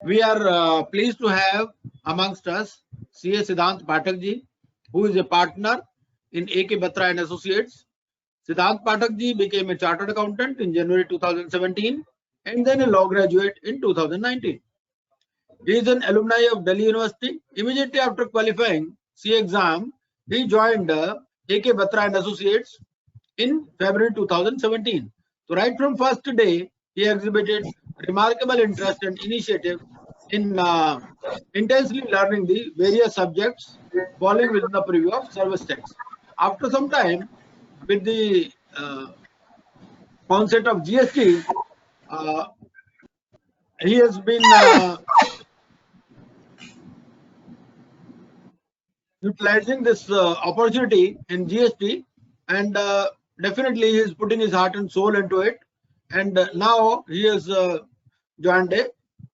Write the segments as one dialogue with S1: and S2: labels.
S1: We are pleased to have amongst us CA Siddhant Pathak ji, who is a partner in AK Batra and Associates. Siddhant Pathak ji became a chartered accountant in January 2017 and then a law graduate in 2019. He is an alumni of Delhi University. Immediately after qualifying CA exam, he joined AK Batra and Associates in February 2017. So right from first day, he exhibited remarkable interest and initiative in intensely learning the various subjects falling within the purview of service tax. After some time, with the onset of GST, he has been utilizing this opportunity in GST, and definitely he is putting his heart and soul into it. And now he has joined a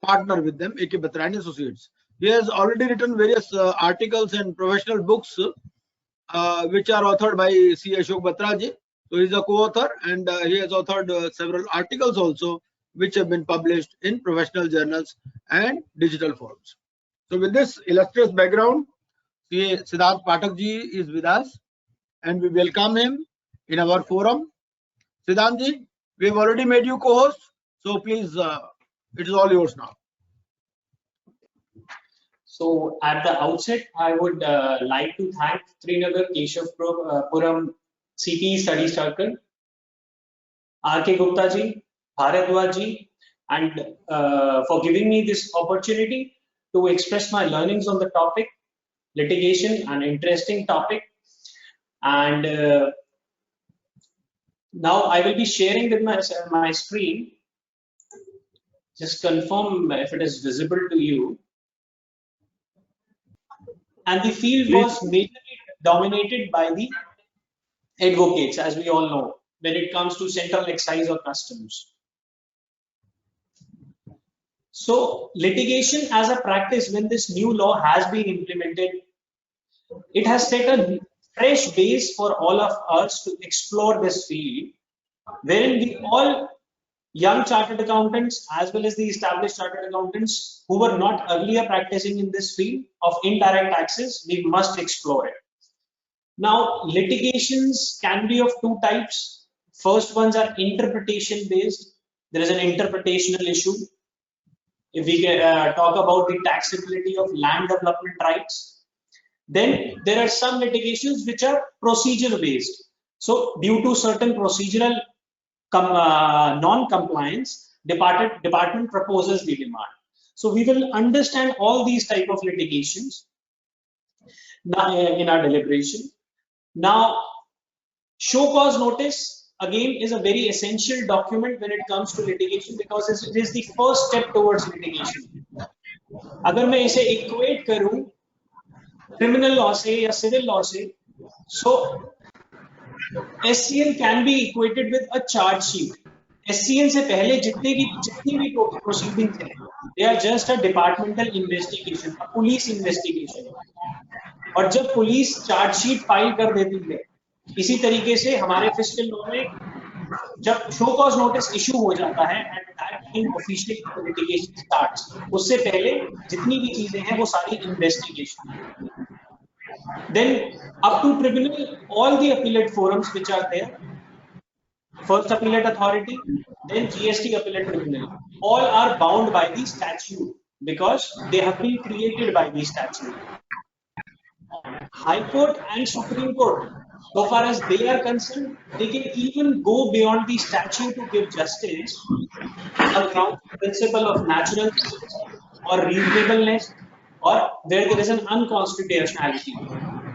S1: partner with them, AK Batra and Associates. He has already written various articles and professional books, which are authored by C. Ashok Batra ji. So he is a co-author, and he has authored several articles also, which have been published in professional journals and digital forms. So with this illustrious background, CA Siddhant Pathak ji is with us, and we welcome him in our forum. Siddhant ji, we have already made you co-host, so please, it is all yours now.
S2: So at the outset, I would like to thank Srinagar Keshavpuram CPE Study Circle, R.K. Gupta ji, Bharadwaj ji, and for giving me this opportunity to express my learnings on the topic, litigation, an interesting topic. And now I will be sharing with my screen. Just confirm if it is visible to you. And the field was majorly dominated by the advocates, as we all know, when it comes to central excise or customs. So litigation as a practice, when this new law has been implemented, it has set a fresh base for all of us to explore this field, wherein we all young chartered accountants as well as the established chartered accountants who were not earlier practicing in this field of indirect taxes, we must explore it. Now, litigations can be of two types. First ones are interpretation based. There is an interpretational issue. If we talk about the taxability of land development rights, then there are some litigations which are procedure based. So due to certain procedural non-compliance, department proposes the demand. So we will understand all these type of litigations now in our deliberation. Now, show cause notice again is a very essential document when it comes to litigation, because it is the first step towards litigation. अगर मैं इसे equate करूं criminal law से या civil law से, so SCN can be equated with a charge sheet. SCN से पहले जितनी भी proceedings हैं, they are just a departmental investigation, a police investigation. और जब पुलिस चार्ज शीट फाइल कर देती है, इसी तरीके से हमारे फिस्कल लॉ में जब शो कॉज नोटिस इशू हो जाता है, at that time official litigation starts. उससे पहले जितनी भी चीजें हैं वो सारी investigation. Then up to tribunal, all the appellate forums which are there, first appellate authority, then GST appellate tribunal, all are bound by the statute because they have been created by the statute. High Court and Supreme Court, so far as they are concerned, they can even go beyond the statute to give justice around the principle of natural or reasonableness, or where there is an unconstitutionality,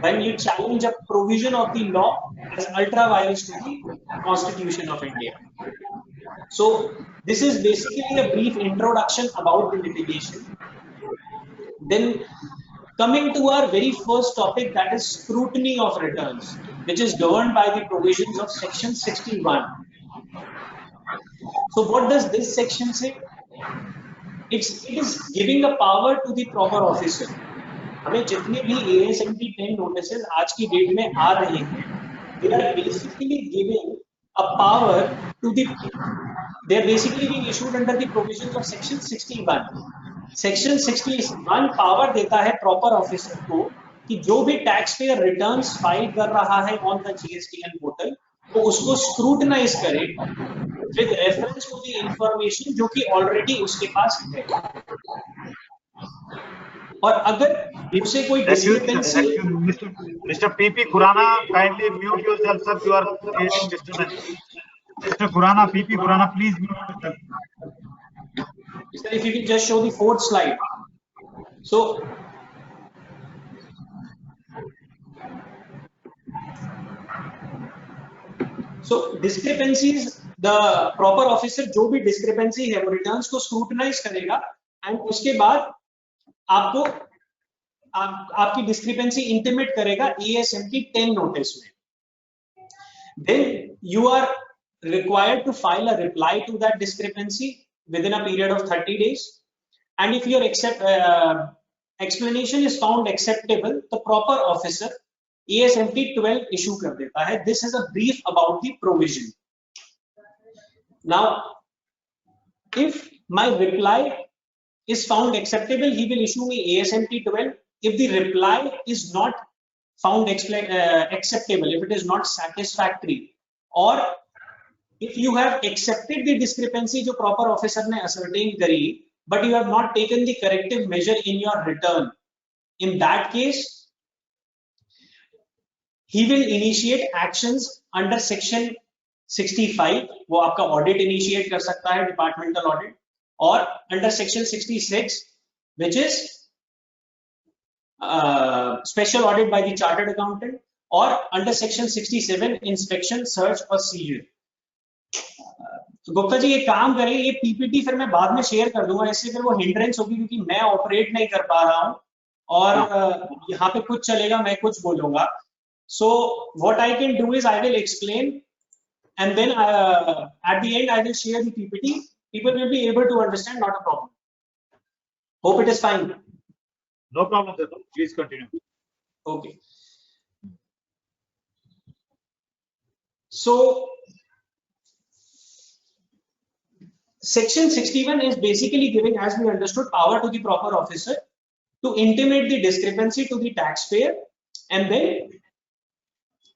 S2: when you challenge a provision of the law as ultra vires to the Constitution of India. So this is basically a brief introduction about the litigation. Then coming to our very first topic, that is scrutiny of returns, which is governed by the provisions of section 61. So what does this section say? It is giving a power to the proper officer. हमें जितने भी AS&P 10 notices आज की date में आ रहे हैं, they are basically giving a power to the, they are basically being issued under the provisions of section 61. Section 61 power देता है प्रॉपर ऑफिसर को कि जो भी टैक्स पेयर रिटर्न्स फाइल कर रहा है ऑन द जीएसटीएन पोर्टल तो उसको स्क्रूटनाइज करे with reference to the information जो कि ऑलरेडी उसके पास है। और अगर उसे कोई discrepancy
S3: Mr. PP Khurana, kindly mute yourself, sir. You are creating disturbance. Mr. Khurana, PP Khurana, please mute yourself.
S2: Sir, if you can just show the fourth slide. So discrepancies, the proper officer जो भी discrepancy है वो returns को scrutinize करेगा and उसके बाद आपको आपकी discrepancy intimate करेगा ASMT 10 notice में. Then you are required to file a reply to that discrepancy within a period of 30 days. And if your explanation is found acceptable, the proper officer ASMT 12 issue कर देता है. This is a brief about the provision. Now, if my reply is found acceptable, he will issue me ASMT 12. If the reply is not found acceptable, if it is not satisfactory, or if you have accepted the discrepancy जो proper officer ने ascertain करी, but you have not taken the corrective measure in your return, in that case, he will initiate actions under section 65. वो आपका audit initiate कर सकता है, departmental audit, और under section 66, which is special audit by the chartered accountant, or under section 67, inspection, search और seizure. तो गुप्ता जी ये काम करें, ये पीपीटी फिर मैं बाद में शेयर कर दूंगा, इससे फिर वो हिंड्रेंस होगी क्योंकि मैं ऑपरेट नहीं कर पा रहा हूं और यहाँ पे कुछ चलेगा, मैं कुछ बोलूंगा. So what I can do is I will explain and then at the end I will share the PPT. People will be able to understand, not a problem. Hope it is fine.
S3: No problem, sir. Please continue.
S2: Okay. So section 61 is basically giving, as we understood, power to the proper officer to intimate the discrepancy to the taxpayer, and then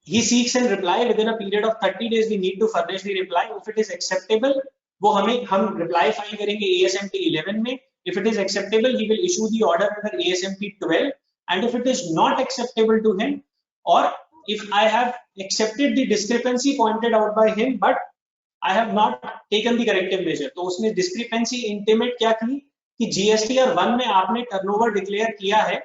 S2: he seeks and reply within a period of 30 days. We need to furnish the reply. If it is acceptable, वो हम reply file करेंगे ASMT 11 में. If it is acceptable, he will issue the order under ASMT 12. And if it is not acceptable to him, or if I have accepted the discrepancy pointed out by him, but I have not taken the corrective measure, तो उसने discrepancy intimate क्या की कि GSTR 1 में आपने turnover declare किया है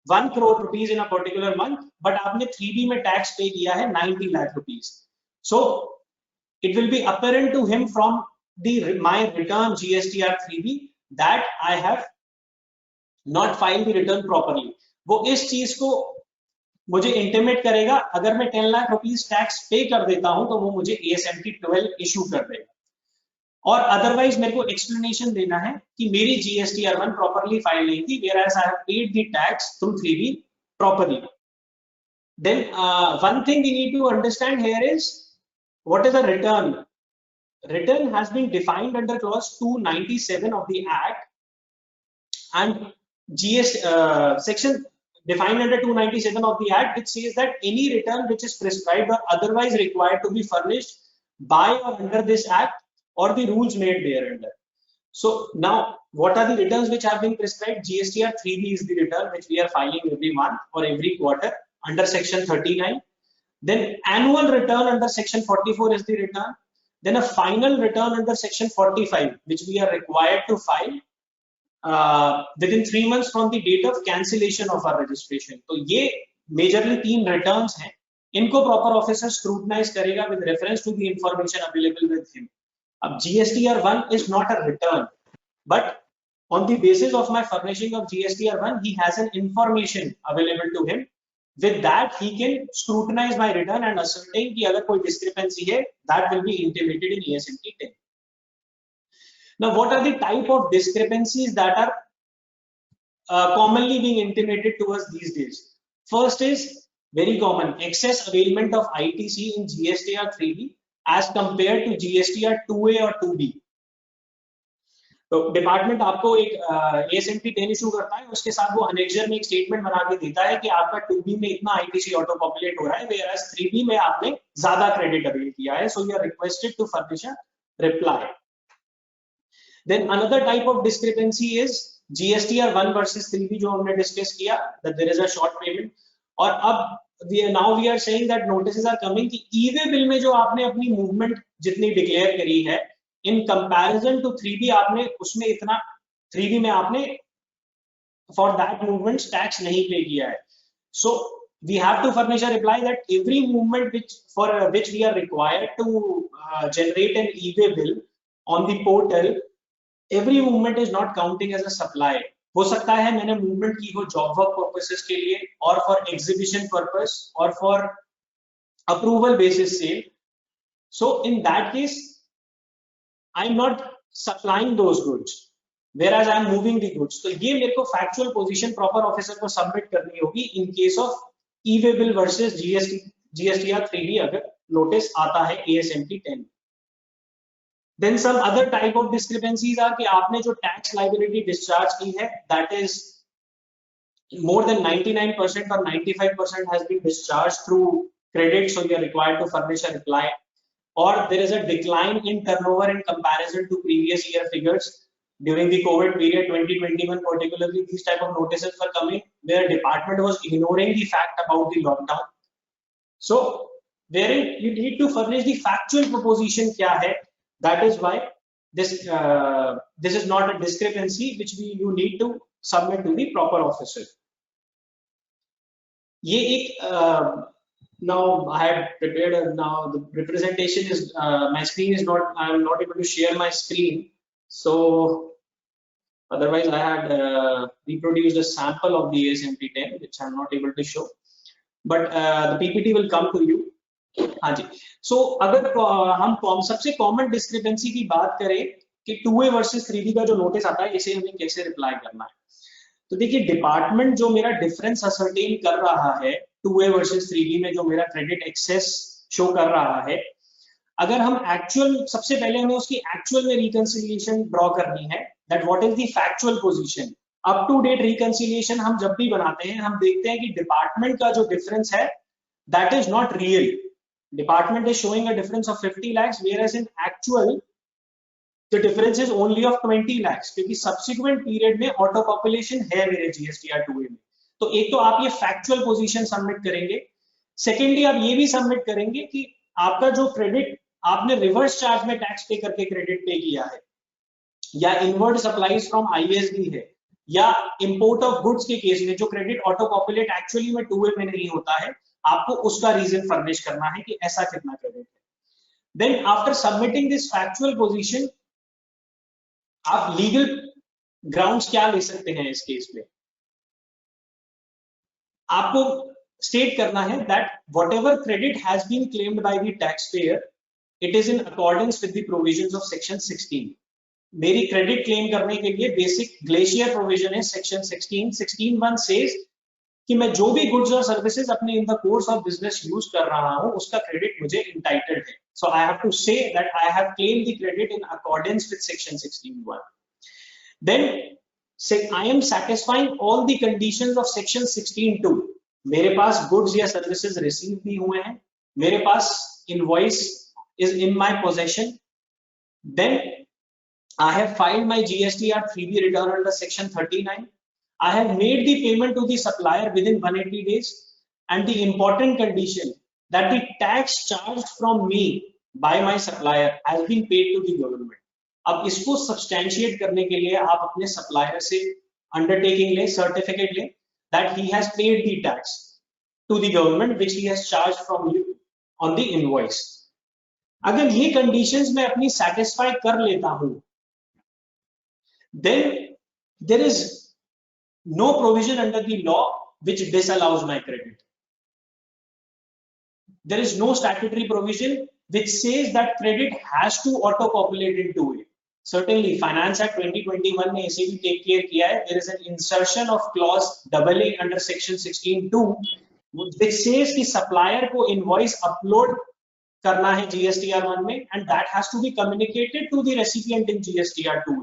S2: 1 crore rupees in a particular month, but आपने 3B में tax pay किया है 90 lakh rupees. So it will be apparent to him from my return GSTR 3B that I have not filed the return properly. वो इस चीज को मुझे intimate करेगा. अगर मैं 10 लाख रुपीस टैक्स पे कर देता हूं तो वो मुझे ASMT 12 इशू कर देगा. और अदरवाइज मेरे को एक्सप्लेनेशन देना है कि मेरी GSTR 1 प्रॉपर्ली फाइल नहीं थी, whereas I have paid the tax through 3B properly. Then one thing we need to understand here is what is a return. Return has been defined under clause 297 of the Act, and section defined under 297 of the Act, which says that any return which is prescribed or otherwise required to be furnished by or under this Act or the rules made thereunder. So now, what are the returns which have been prescribed? GSTR 3B is the return which we are filing every month or every quarter under section 39. Then annual return under section 44 is the return. Then a final return under section 45, which we are required to file within 3 months from the date of cancellation of our registration. तो ये majorly 3 returns हैं. इनको proper officer scrutinize करेगा with reference to the information available with him. अब GSTR 1 is not a return, but on the basis of my furnishing of GSTR 1, he has an information available to him. With that, he can scrutinize my return and ascertain कि अगर कोई discrepancy है, that will be intimated in ASMT 10. Now, what are the type of discrepancies that are commonly being intimated to us these days? First is very common, excess availment of ITC in GSTR 3B as compared to GSTR 2A or 2B. तो department आपको एक AS/MT 10 issue करता है, उसके साथ वो annexure में एक स्टेटमेंट बना के देता है कि आपका 2B में इतना ITC ऑटो पॉपुलेट हो रहा है, whereas 3B में आपने ज्यादा क्रेडिट अवेल किया है, so you are requested to furnish a reply. Then another type of discrepancy is GSTR 1 versus 3B जो हमने डिस्कस किया, that there is a short payment. और अब now we are saying that notices are coming कि E-way bill में जो आपने अपनी मूवमेंट जितनी डिक्लेयर करी है, in comparison to 3B आपने उसमें इतना 3B में आपने for that movements tax नहीं पे किया है. So we have to furnish a reply that every movement which we are required to generate an E-way bill on the portal, every movement is not counting as a supply. हो सकता है मैंने movement की हो job work purposes के लिए, और for exhibition purpose, और for approval basis sale. So in that case I am not supplying those goods, whereas I am moving the goods. तो ये मेरे को फैक्चुअल पोजीशन प्रॉपर ऑफिसर को सबमिट करनी होगी in case of e-way bill versus GSTR 3B अगर notice आता है AS/MT 10. Then some other type of discrepancies are कि आपने जो tax liability discharge की है, that is more than 99% or 95% has been discharged through credit, so you are required to furnish a reply. Or there is a decline in turnover in comparison to previous year figures during the COVID period 2021 particularly. These type of notices were coming where department was ignoring the fact about the lockdown. So wherein you need to furnish the factual proposition क्या है. That is why this is not a discrepancy which you need to submit to the proper officer. ये एक now I have prepared now the representation is my screen is not, I am not able to share my screen, so otherwise I had reproduced a sample of the AS/MT 10 which I am not able to show, but the PPT will come to you. हाँ जी. सो अगर हम सबसे common discrepancy की बात करें कि 2A versus 3B का जो नोटिस आता है, इसे हमें कैसे रिप्लाई करना है, तो देखिए डिपार्टमेंट जो मेरा डिफरेंस असर्टेन कर रहा है 2A वर्सेस 3B में, जो मेरा क्रेडिट एक्सेस शो कर रहा है, अगर हम एक्चुअल, सबसे पहले हमें उसकी एक्चुअल में रिकंसिलिएशन ड्रॉ करनी है, that what is the factual position. Up to date reconciliation हम जब भी बनाते हैं, हम देखते हैं कि डिपार्टमेंट का जो डिफरेंस है that is not real. Department is showing a difference of 50 lakhs, whereas in actual the difference is only of 20 lakhs, क्योंकि subsequent period में auto population है मेरे GSTR 2A में. तो एक तो आप ये factual position submit करेंगे, secondly आप ये भी submit करेंगे कि आपका जो credit आपने reverse charge में tax pay करके credit pay किया है, या inward supplies from ISD है, या import of goods के केस में जो credit auto populate actually में 2A में नहीं होता है, आपको उसका रीजन फर्निश करना है कि ऐसा कितना क्रेडिट है. Then after submitting this factual position, आप लीगल ग्राउंड्स क्या ले सकते हैं इस केस में. आपको स्टेट करना है that whatever credit has been claimed by the taxpayer, it is in accordance with the provisions of section 16. मेरी क्रेडिट क्लेम करने के लिए बेसिक ग्लेशियर प्रोविजन है सेक्शन 16(1) सेज कि मैं जो भी गुड्स और सर्विसेज अपने in the course of business use कर रहा हूं, उसका क्रेडिट मुझे इंटाइटल्ड है. So I have to say that I have claimed the credit in accordance with section 16(1). Then I am satisfying all the conditions of section 16(2). मेरे पास goods या services receive भी हुए हैं, मेरे पास invoice is in my possession, then I have filed my GSTR 3B return under section 39. I have made the payment to the supplier within 180 days, and the important condition that the tax charged from me by my supplier has been paid to the government. अब इसको substantiate करने के लिए आप अपने supplier से undertaking ले, certificate ले that he has paid the tax to the government which he has charged from you on the invoice. अगर ये conditions मैं अपनी satisfy कर लेता हूँ, then there is no provision under the law which disallows my credit. There is no statutory provision which says that credit has to auto populate into it. Certainly Finance Act 2021 ने इसे भी take care किया है. There is an insertion of clause AA under section 16(2) which says कि supplier को invoice upload करना है GSTR 1 में, and that has to be communicated to the recipient in GSTR 2.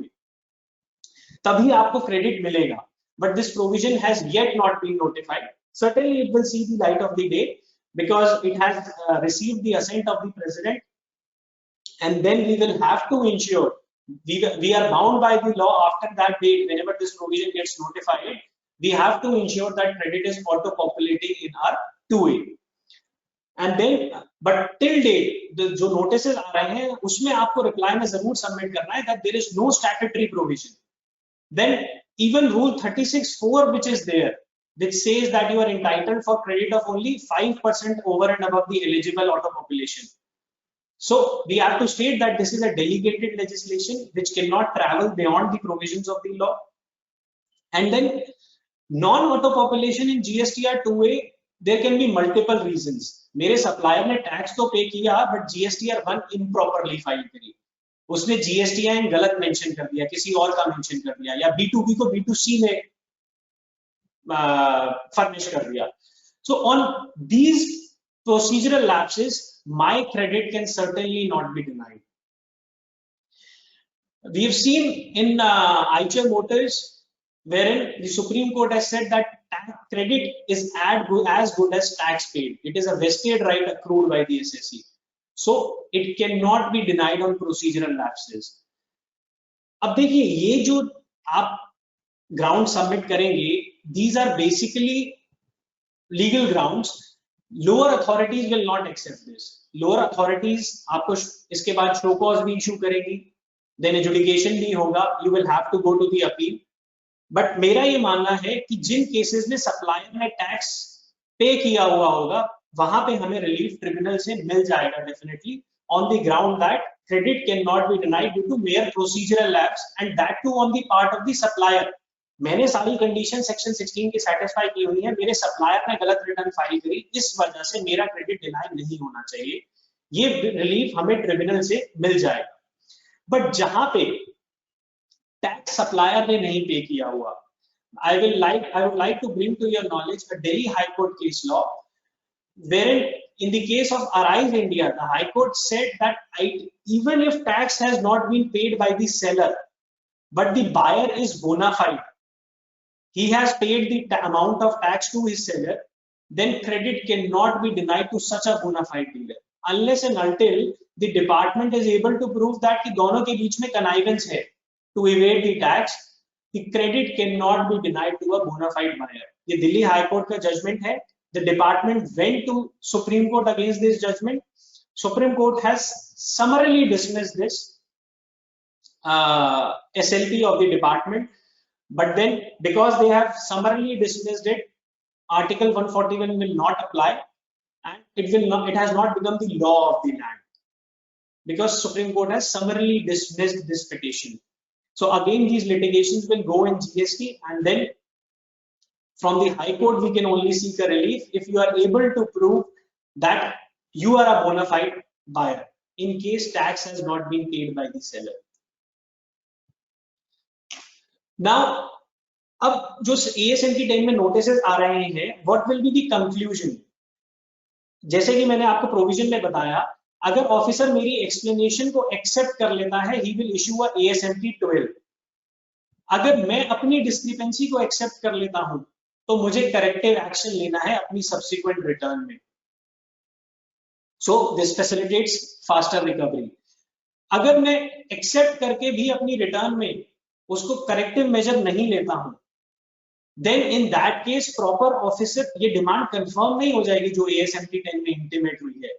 S2: तभी आपको क्रेडिट मिलेगा. But this provision has yet not been notified. Certainly it will see the light of the day because it has received the assent of the president, and then we will have to ensure, we are bound by the law after that date. Whenever this provision gets notified, we have to ensure that credit is auto populating in our 2A. And then, but till date, जो notices आ रहे हैं उसमें आपको reply में जरूर submit करना है that there is no statutory provision. Then even rule 36(4) which is there, which says that you are entitled for credit of only 5% over and above the eligible auto population. So we have to state that this is a delegated legislation which cannot travel beyond the provisions of the law. And then non-auto population in GSTR 2A, there can be multiple reasons. मेरे supplier ने tax तो pay किया but GSTR 1 improperly file करी, उसने GSTN गलत mention कर दिया, किसी और का मेंशन कर दिया, या B2B को B2C में फर्निश कर दिया. So on these procedural lapses, my credit can certainly not be denied. We have seen in Eicher Motors, wherein the Supreme Court has said that credit is as good as tax paid. It is a vested right accrued by the SSE. So it cannot be denied on procedural lapses. अब देखिए ये जो आप ground submit करेंगे, these are basically legal grounds. Lower authorities will not accept this. Lower authorities आपको इसके बाद show cause भी issue करेगी, then adjudication भी होगा, you will have to go to the appeal. But मेरा ये मानना है कि जिन cases में supplier ने tax pay किया हुआ होगा, वहां पे हमें रिलीफ ट्रिब्यूनल से मिल जाएगा definitely, on the ground that credit can not be denied due to mere procedural lapse and that too on the part of the supplier. मैंने सारी कंडीशन सेक्शन 16 की सेटिस्फाई की हुई है, मेरे सप्लायर ने गलत रिटर्न फाइल करी, इस वजह से मेरा क्रेडिट डिनाई नहीं होना चाहिए, ये रिलीफ हमें ट्रिब्यूनल से मिल जाएगा. बट जहां पे टैक्स सप्लायर ने नहीं पे किया हुआ, I would like to bring to your knowledge a Delhi High Court case law, wherein in the case of Arise India, the High Court said that even if tax has not been paid by the seller, but the buyer is bona fide, he has paid the amount of tax to his seller, then credit cannot be denied to such a bona fide dealer, unless and until the department is able to prove that कि दोनों के बीच में connivance है to evade the tax. The credit cannot be denied to a bona fide buyer. ये Delhi high court का judgement है. The department went to Supreme Court against this judgment. Supreme Court has summarily dismissed this SLP of the department, but then because they have summarily dismissed it, Article 141 will not apply, and it has not become the law of the land because Supreme Court has summarily dismissed this petition. So again, these litigations will go in GST, and then from the High Court, we can only seek a relief if you are able to prove that you are a bona fide buyer in case tax has not been paid by the seller. Now, अब जो ASMT 10 में notices आ रहे हैं, what will be the conclusion? जैसे कि मैंने आपको provision में बताया, अगर ऑफिसर मेरी एक्सप्लेनेशन को एक्सेप्ट कर लेता है, he will issue a ASMT 12. अगर मैं अपनी डिस्क्रिपेंसी को एक्सेप्ट कर लेता हूं, तो मुझे करेक्टिव एक्शन लेना है अपनी सब्सिक्वेंट रिटर्न में. So this facilitates faster recovery. अगर मैं एक्सेप्ट करके भी अपनी रिटर्न में उसको करेक्टिव मेजर नहीं लेता हूं, then in that case proper officer, ये डिमांड कंफर्म नहीं हो जाएगी जो ASMT 10 में इंटीमेट हुई है,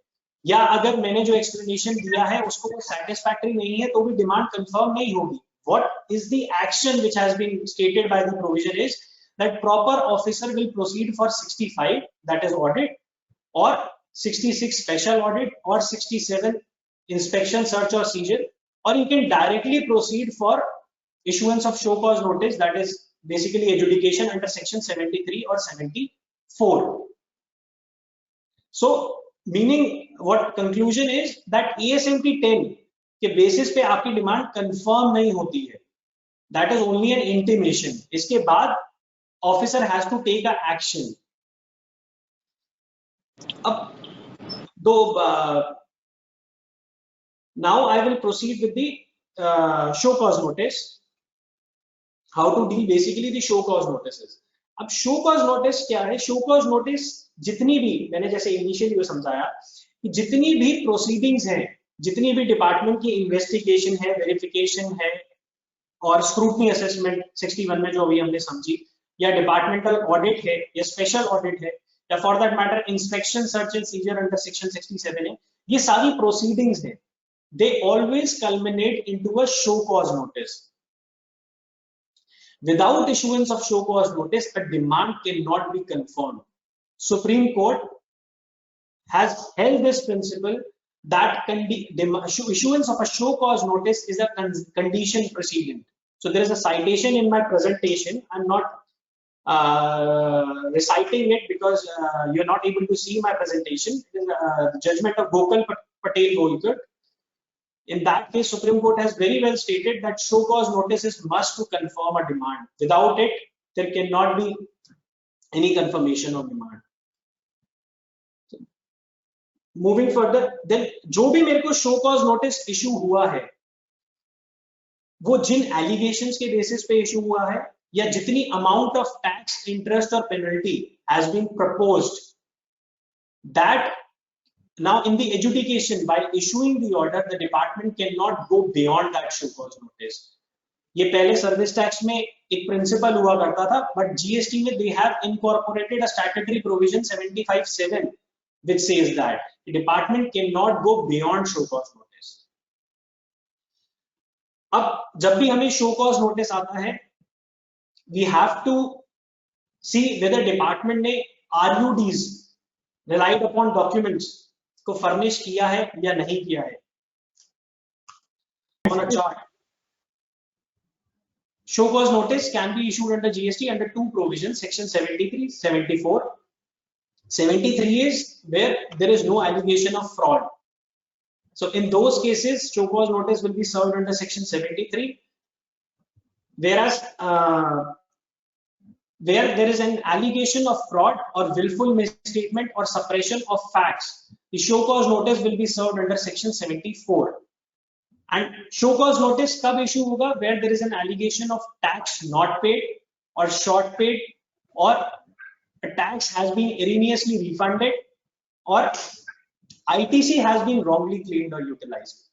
S2: या अगर मैंने जो एक्सप्लेनेशन दिया है उसको वो सेटिस्फैक्टरी नहीं है तो भी डिमांड कंफर्म नहीं होगी. What is the action which has been stated by the provision is that proper officer will proceed for 65, that is audit, or 66 special audit, or 67 inspection, search or seizure, or you can directly proceed for issuance of show cause notice, that is basically adjudication under section 73 or 74. So meaning what conclusion is that ASMT 10 के basis पे आपकी demand confirm नहीं होती है, that is only an intimation. इसके बाद officer has to take a action. अब दो now I will proceed with the show cause notice. How to deal basically the show cause notices. अब शो कॉज नोटिस क्या है? Show cause notice जितनी भी, मैंने जैसे इनिशियली समझाया कि जितनी भी प्रोसीडिंग्स हैं, जितनी भी डिपार्टमेंट की इन्वेस्टिगेशन है, वेरिफिकेशन है और स्क्रूटनी असेसमेंट 61 में जो अभी हमने समझी, या डिपार्टमेंटल ऑडिट है या स्पेशल ऑडिट है या for that matter inspection search and seizure under section 67 है, ये सारी प्रोसीडिंग्स हैं, they always culminate into a show cause notice. Without issuance of show cause notice, a demand cannot be confirmed. Supreme Court has held this principle that issuance of a show cause notice is a condition precedent. So there is a citation in my presentation. I'm not reciting it because you're not able to see my presentation. It is the judgment of Gokul Patel Golkar. In that case, Supreme Court has very well stated that show cause notice is must to confirm a demand. Without it, there cannot be any confirmation of demand. Moving further, then जो भी मेरे को show cause notice issue हुआ है, वो जिन allegations के basis पे issue हुआ है, या जितनी amount of tax, interest or penalty has been proposed, that now in the adjudication, while issuing the order, the department cannot go beyond that show cause notice. ये पहले सर्विस टैक्स में एक principal हुआ करता था, बट जीएसटी में they have incorporated a statutory provision 75(7) which says that the department cannot go beyond show cause notice. अब जब भी हमें show cause notice आता है, we have to see whether department ने RUDs, relied upon documents, को furnish किया है या नहीं किया है. On a chart, show cause notice can be issued under GST under two provisions, section 73, 74. 73 is where there is no allegation of fraud. So in those cases, show cause notice will be served under section 73. Whereas where there is an allegation of fraud or willful misstatement or suppression of facts, the show cause notice will be served under section 74. And show cause notice कब issue होगा? Where there is an allegation of tax not paid or short paid, or a tax has been erroneously refunded, or ITC has been wrongly claimed or utilized.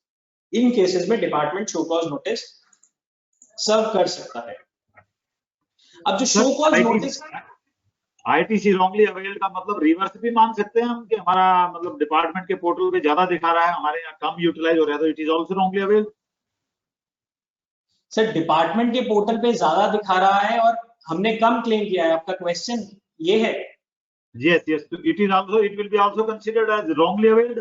S2: In cases में department show cause notice serve कर सकता है. अब जो show cause notice
S3: ITC wrongly availed का मतलब reverse भी मान सकते हैं हम कि हमारा मतलब डिपार्टमेंट के पोर्टल पे ज्यादा दिखा रहा है, हमारे यहाँ कम यूटिलाइज हो रहा है, तो it is also wrongly availed.
S2: Sir department के पोर्टल पे ज्यादा दिखा रहा है और हमने कम क्लेम किया है, आपका क्वेश्चन ये है?
S3: Yes, yes. So it will be also considered as wrongly availed.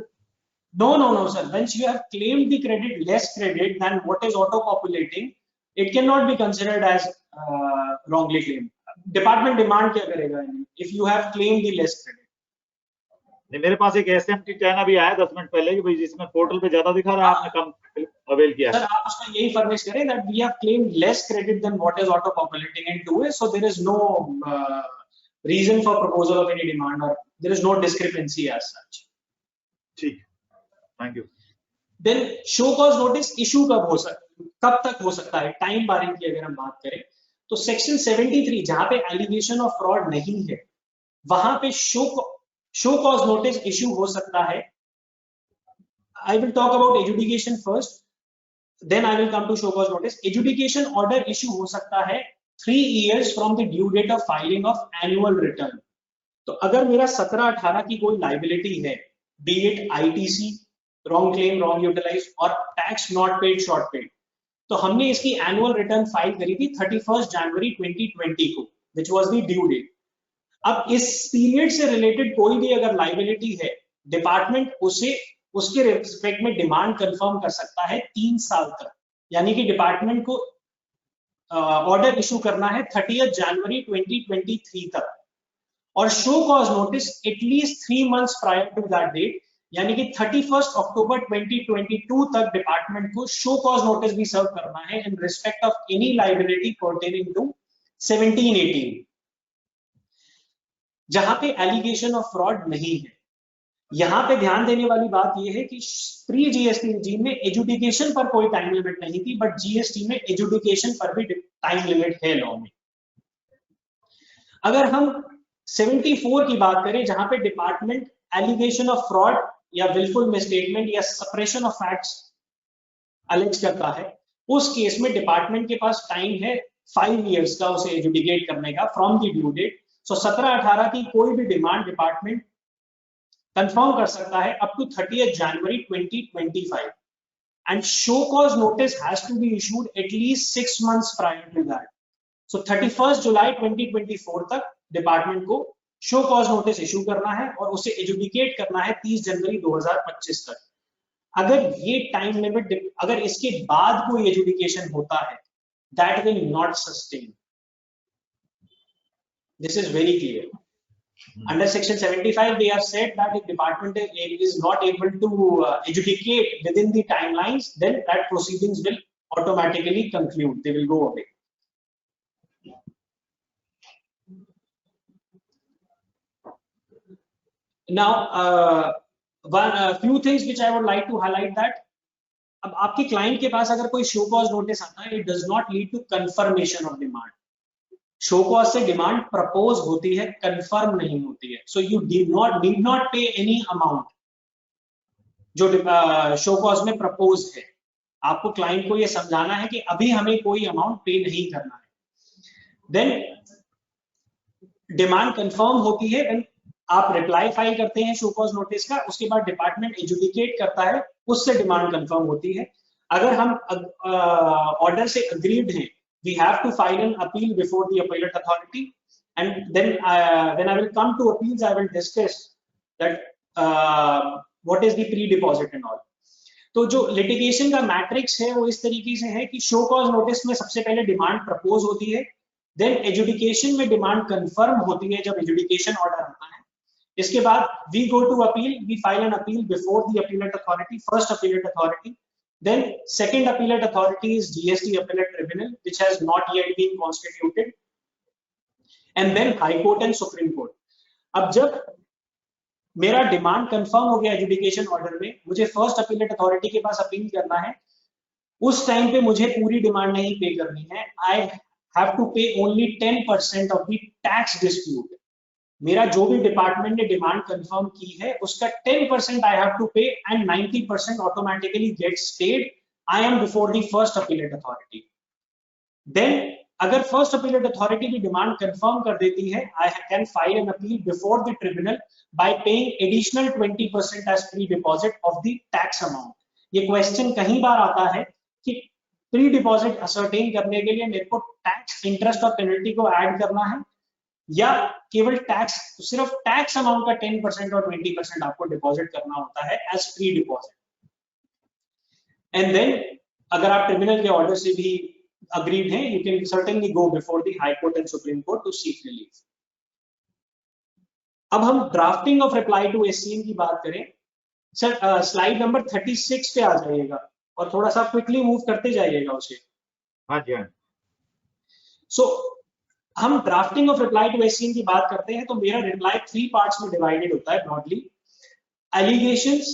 S2: No, sir. Once you have claimed the credit, less credit than what is auto-populating, it cannot be considered as wrongly claimed. Department demand क्या करेगा? If you have claimed the less credit.
S3: मेरे पास एक SMT 10 अभी आया 10 minute पहले कि भाई जिसमें पोर्टल पे ज्यादा दिखा रहा है, आपने कम अवेल किया है.
S2: सर आप उसका यही फर्निश करें that we have claimed less credit than what is auto-populating in 2A, so there is no reason for proposal of any demand or there is no discrepancy as such.
S3: ठीक, thank you.
S2: Then show cause notice issue कब तक हो सकता है? Time बारिंग की अगर हम बात करें तो सेक्शन 73 जहां पे एलिगेशन ऑफ फ्रॉड नहीं है, वहां पे शो कॉज नोटिस इश्यू हो सकता है. I will talk about adjudication first, then I will come to show cause notice. Adjudication order issue हो सकता है 3 years from the due date of filing of annual return. तो अगर मेरा 17-18 की कोई लाइबिलिटी है, be it ITC, wrong claim, wrong utilise और tax not paid, short paid, तो हमने इसकी एनुअल रिटर्न फाइल करी थी 31 जनवरी 2020 को, which was the due date. अब इस पीरियड से रिलेटेड कोई भी अगर लाइबिलिटी है, डिपार्टमेंट उसके रिस्पेक्ट में डिमांड कंफर्म कर सकता है 3 साल तक. यानी कि डिपार्टमेंट को ऑर्डर इशू करना है 30 जनवरी 2023 तक, और show cause notice at least 3 months prior to that date, यानी कि 31 अक्टूबर 2022 तक डिपार्टमेंट को शो कॉज नोटिस भी सर्व करना है in respect of any liability pertaining to 17-18 जहां पे एलिगेशन ऑफ फ्रॉड नहीं है. यहां पे ध्यान देने वाली बात यह है कि प्री जीएसटी रिजीम में एजुडिकेशन पर कोई टाइम लिमिट नहीं थी, बट जीएसटी में एजुडिकेशन पर भी टाइम लिमिट है लॉ में। अगर हम 74 की बात करें जहां पे डिपार्टमेंट एलिगेशन ऑफ फ्रॉड या विलफुल मिसस्टेटमेंट या सप्रेशन ऑफ फैक्ट्स अलेज करता है, उस केस में डिपार्टमेंट के पास टाइम है 5 इयर्स का उसे एजुडिकेट करने का फ्रॉम द ड्यू डेट। सो 17-18 की कोई भी डिमांड डिपार्टमेंट कंफर्म कर सकता है up to 30th January 2025 and show cause notice has to be issued at least 6 months prior to that. So 31st July 2024 तक डिपार्टमेंट को शो कॉज नोटिस इशू करना है और उसे एजुडिकेट करना है 30 जनवरी 2025 तक। अगर ये टाइम लिमिट, अगर इसके बाद कोई एजुडिकेशन होता है, that will not sustain. This is very clear. Under section 75 they have said that if department is not able to adjudicate within the timelines, then that proceedings will automatically conclude, they will go away. Now few things which I would like to highlight that अब आपके client के पास अगर कोई show cause notice आता है, it does not lead to confirmation of demand. Show cause से demand propose होती है, कंफर्म नहीं होती है। सो यू नीड नॉट पे एनी अमाउंट जो शो कॉज में प्रपोज है। आपको क्लाइंट को ये समझाना है कि अभी हमें कोई अमाउंट पे नहीं करना है। देन डिमांड कंफर्म होती है, देन आप रिप्लाई फाइल करते हैं शो कॉज नोटिस का, उसके बाद डिपार्टमेंट एजुडिकेट करता है, उससे डिमांड कंफर्म होती है। अगर हम ऑर्डर से अग्रीड हैं, we have to file an appeal before the appellate authority, and then when I will come to appeals I will discuss that what is the pre-deposit and all. तो जो litigation का matrix है वो इस तरीके से है कि शो कॉज नोटिस में सबसे पहले डिमांड प्रपोज होती है, देन एजुडिकेशन में डिमांड कंफर्म होती है जब एजुडिकेशन ऑर्डर आता है। इसके बाद we go to appeal, we file an appeal before the appellate authority, first appellate authority. Then second appellate authority is GST appellate tribunal, which has not yet been constituted, and then High Court and Supreme Court. अब जब मेरा demand confirm हो गया adjudication order में, मुझे first appellate authority के पास appeal करना है। उस टाइम पे मुझे पूरी डिमांड नहीं पे करनी है, आई हैव टू पे only 10% of the tax dispute. मेरा जो भी डिपार्टमेंट ने डिमांड कंफर्म की है उसका 10% I have to pay and 90% automatically gets paid. I am before the first appellate authority. Then अगर फर्स्ट अपीलेट अथॉरिटी की डिमांड कंफर्म कर देती है, I can file an appeal before the tribunal by paying additional 20% as pre deposit of the tax amount. ये question कहीं बार आता है कि प्री डिपॉजिट असर्टेन करने के लिए मेरे को टैक्स, इंटरेस्ट और पेनल्टी को ऐड करना है या केवल टैक्स, सिर्फ टैक्स अमाउंट का 10% और 20% आपको डिपॉजिट करना होता है as pre deposit. And then अगर आप ट्रिब्यूनल के ऑर्डर से भी अग्रीड हैं, you can certainly go before the high court and supreme court to seek relief. अब हम drafting of reply to SCN की बात करें। सर स्लाइड नंबर 36 पे आ जाइएगा और थोड़ा सा क्विकली मूव करते जाइएगा उसे।
S3: हाँ जी।
S2: सो हम drafting of reply to SCN की बात करते हैं तो मेरा रिप्लाई 3 पार्ट्स में डिवाइडेड होता है broadly. Allegations,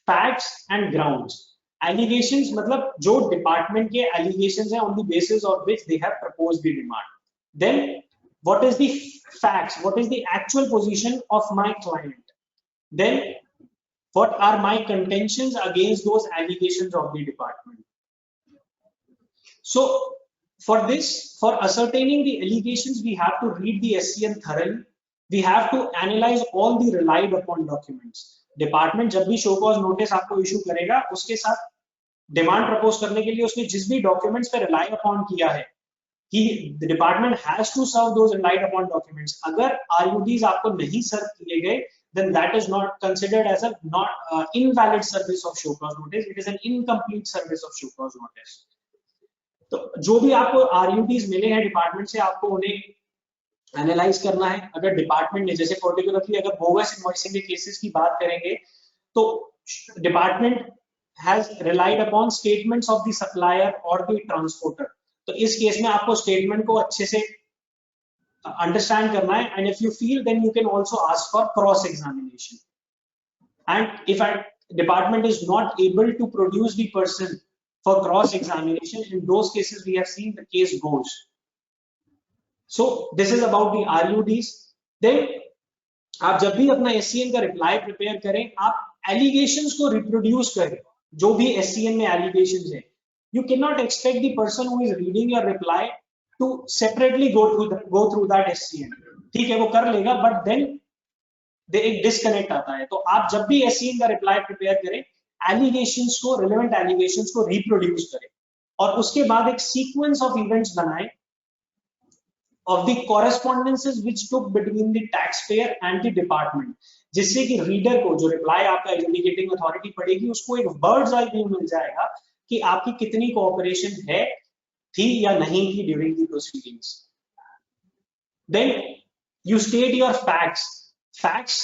S2: facts and grounds. Allegations मतलब जो डिपार्टमेंट के एलिगेशंस हैं on the basis of which they have proposed the demand. Then what is the facts, what is the actual position of my client. Then what are my contentions against those allegations of the department. So for this, for ascertaining the allegations, we have to read the SCN thoroughly. We have to analyze all the relied upon documents. Department जब भी show cause notice आपको issue करेगा, उसके साथ demand propose करने के लिए उसने जिस भी डॉक्यूमेंट्स पे रिलाई अपॉन किया है, कि the department has to serve those relied upon documents. अगर आरयूडीज आपको नहीं सर्व किए गए, then that is not considered as a not invalid service of show cause notice. It is an incomplete service of show cause notice. तो जो भी आपको आरयूडीज मिले हैं डिपार्टमेंट से, आपको उन्हें एनालाइज करना है। अगर डिपार्टमेंट ने, जैसे पर्टिकुलरली अगर बोगस इनवॉइसिंग के केसेस की बात करेंगे, तो department has relied upon statements of the supplier और द ट्रांसपोर्टर। तो इस केस में आपको स्टेटमेंट को अच्छे से अंडरस्टैंड करना है, and if you feel then you can also ask for cross examination. And if department is not able to produce the person for cross examination, in those cases we have seen the case goes So this is about the RUDs. Then आप जब भी अपना SCN का reply prepare करें, आप allegations को reproduce करें, जो भी SCN में एलिगेशंस है. You cannot expect the person who is reading your reply to separately go through that SCN. ठीक है, वो कर लेगा, but then एक डिस्कनेक्ट आता है. तो आप जब भी SCN का रिप्लाई प्रिपेयर करें, एलिगेशंस को, रिलेवेंट एलिगेशंस को रिप्रोड्यूस करें और उसके बाद एक सीक्वेंस ऑफ इवेंट्स बनाएं of the correspondences which took between the taxpayer and the department, जिससे कि रीडर को जो रिप्लाई आपका एडजुडिकेटिंग अथॉरिटी पढ़ेगी उसको एक बर्ड्स आई व्यू मिल जाएगा कि आपकी कितनी कोऑपरेशन है, थी या नहीं थी during the proceedings. Then you state your facts. Facts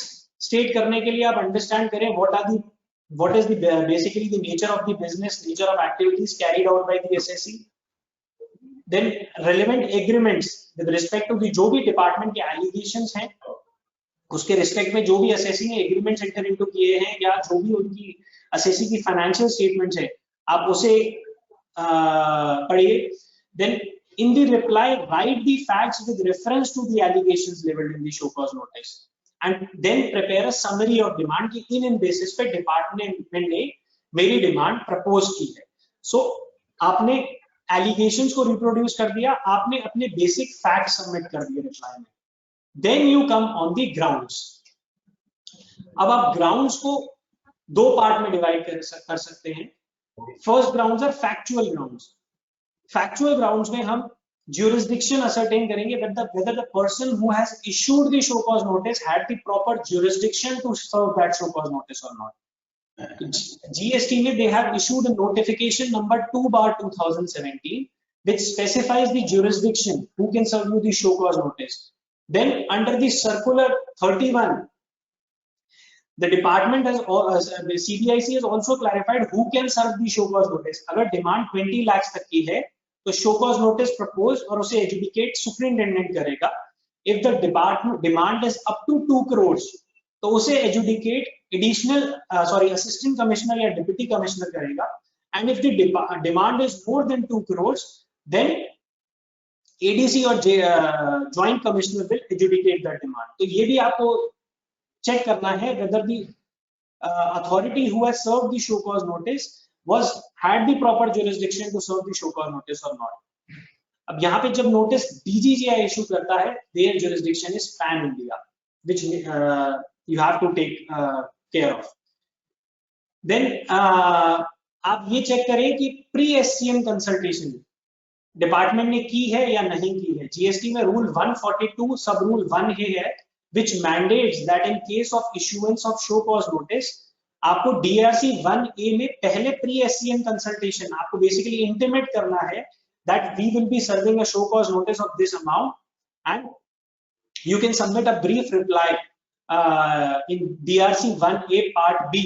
S2: state करने के लिए आप अंडरस्टैंड करें what is the basically the nature of the business, nature of activities carried out by the SSC. Then relevant agreements with respect to the जो भी department के allegations हैं उसके रिस्पेक्ट में जो भी एसएससी ने एग्रीमेंट्स एंटर इनटू किए हैं या जो भी उनकी एसएससी की फाइनेंशियल स्टेटमेंट्स है आप उसे पढ़िए. Then in the reply write the facts with reference to the allegations labeled in the show cause notice and then prepare a summary of demand कि इन बेसिस पे डिपार्टमेंट ने मेरी डिमांड प्रपोज की है. सो आपने एलिगेशंस को रिप्रोड्यूस कर दिया, आपने अपने बेसिक फैक्ट सबमिट कर दिए रिप्लाई में. Then you come on the grounds. अब आप ग्राउंड्स को दो पार्ट में डिवाइड कर सकते हैं. First grounds are factual grounds. Factual grounds में हम jurisdiction ascertain करेंगे whether the person who has issued the show cause notice had the proper jurisdiction to serve that show cause notice or not. GST में they have issued a notification number 2/2017 which specifies the jurisdiction who can serve you the show cause notice. Then under the circular 31 the department has CBIC has also clarified who can serve the show cause notice. अगर demand 20 lakhs तक की है तो show cause notice propose और उसे adjudicate superintendent करेगा. If the demand is up to 2 crores तो उसे एजुडिकेट एडिशनल असिस्टेंट कमिश्नर या डिप्टी कमिश्नर करेगा. And if the demand is more than 2 crores then ADC और joint commissioner will adjudicate that demand. तो ये भी आपको चेक करना है whether the authority who has served the show cause notice had the proper jurisdiction to serve the show cause notice or not. अब यहाँ पे जब नोटिस DGGI इशू करता है, their jurisdiction is pan India, which you have to take care of. Then आप ये check करें कि प्री SCN कंसल्टेशन डिपार्टमेंट ने की है या नहीं की है. GST में रूल 142 सब रूल 1 है which mandates that in case of issuance of show cause notice आपको DRC 1A में पहले प्री SCN कंसल्टेशन आपको बेसिकली इंटिमेट करना है that we will be serving a show cause notice of this amount and you can submit a brief reply in DRC 1A part B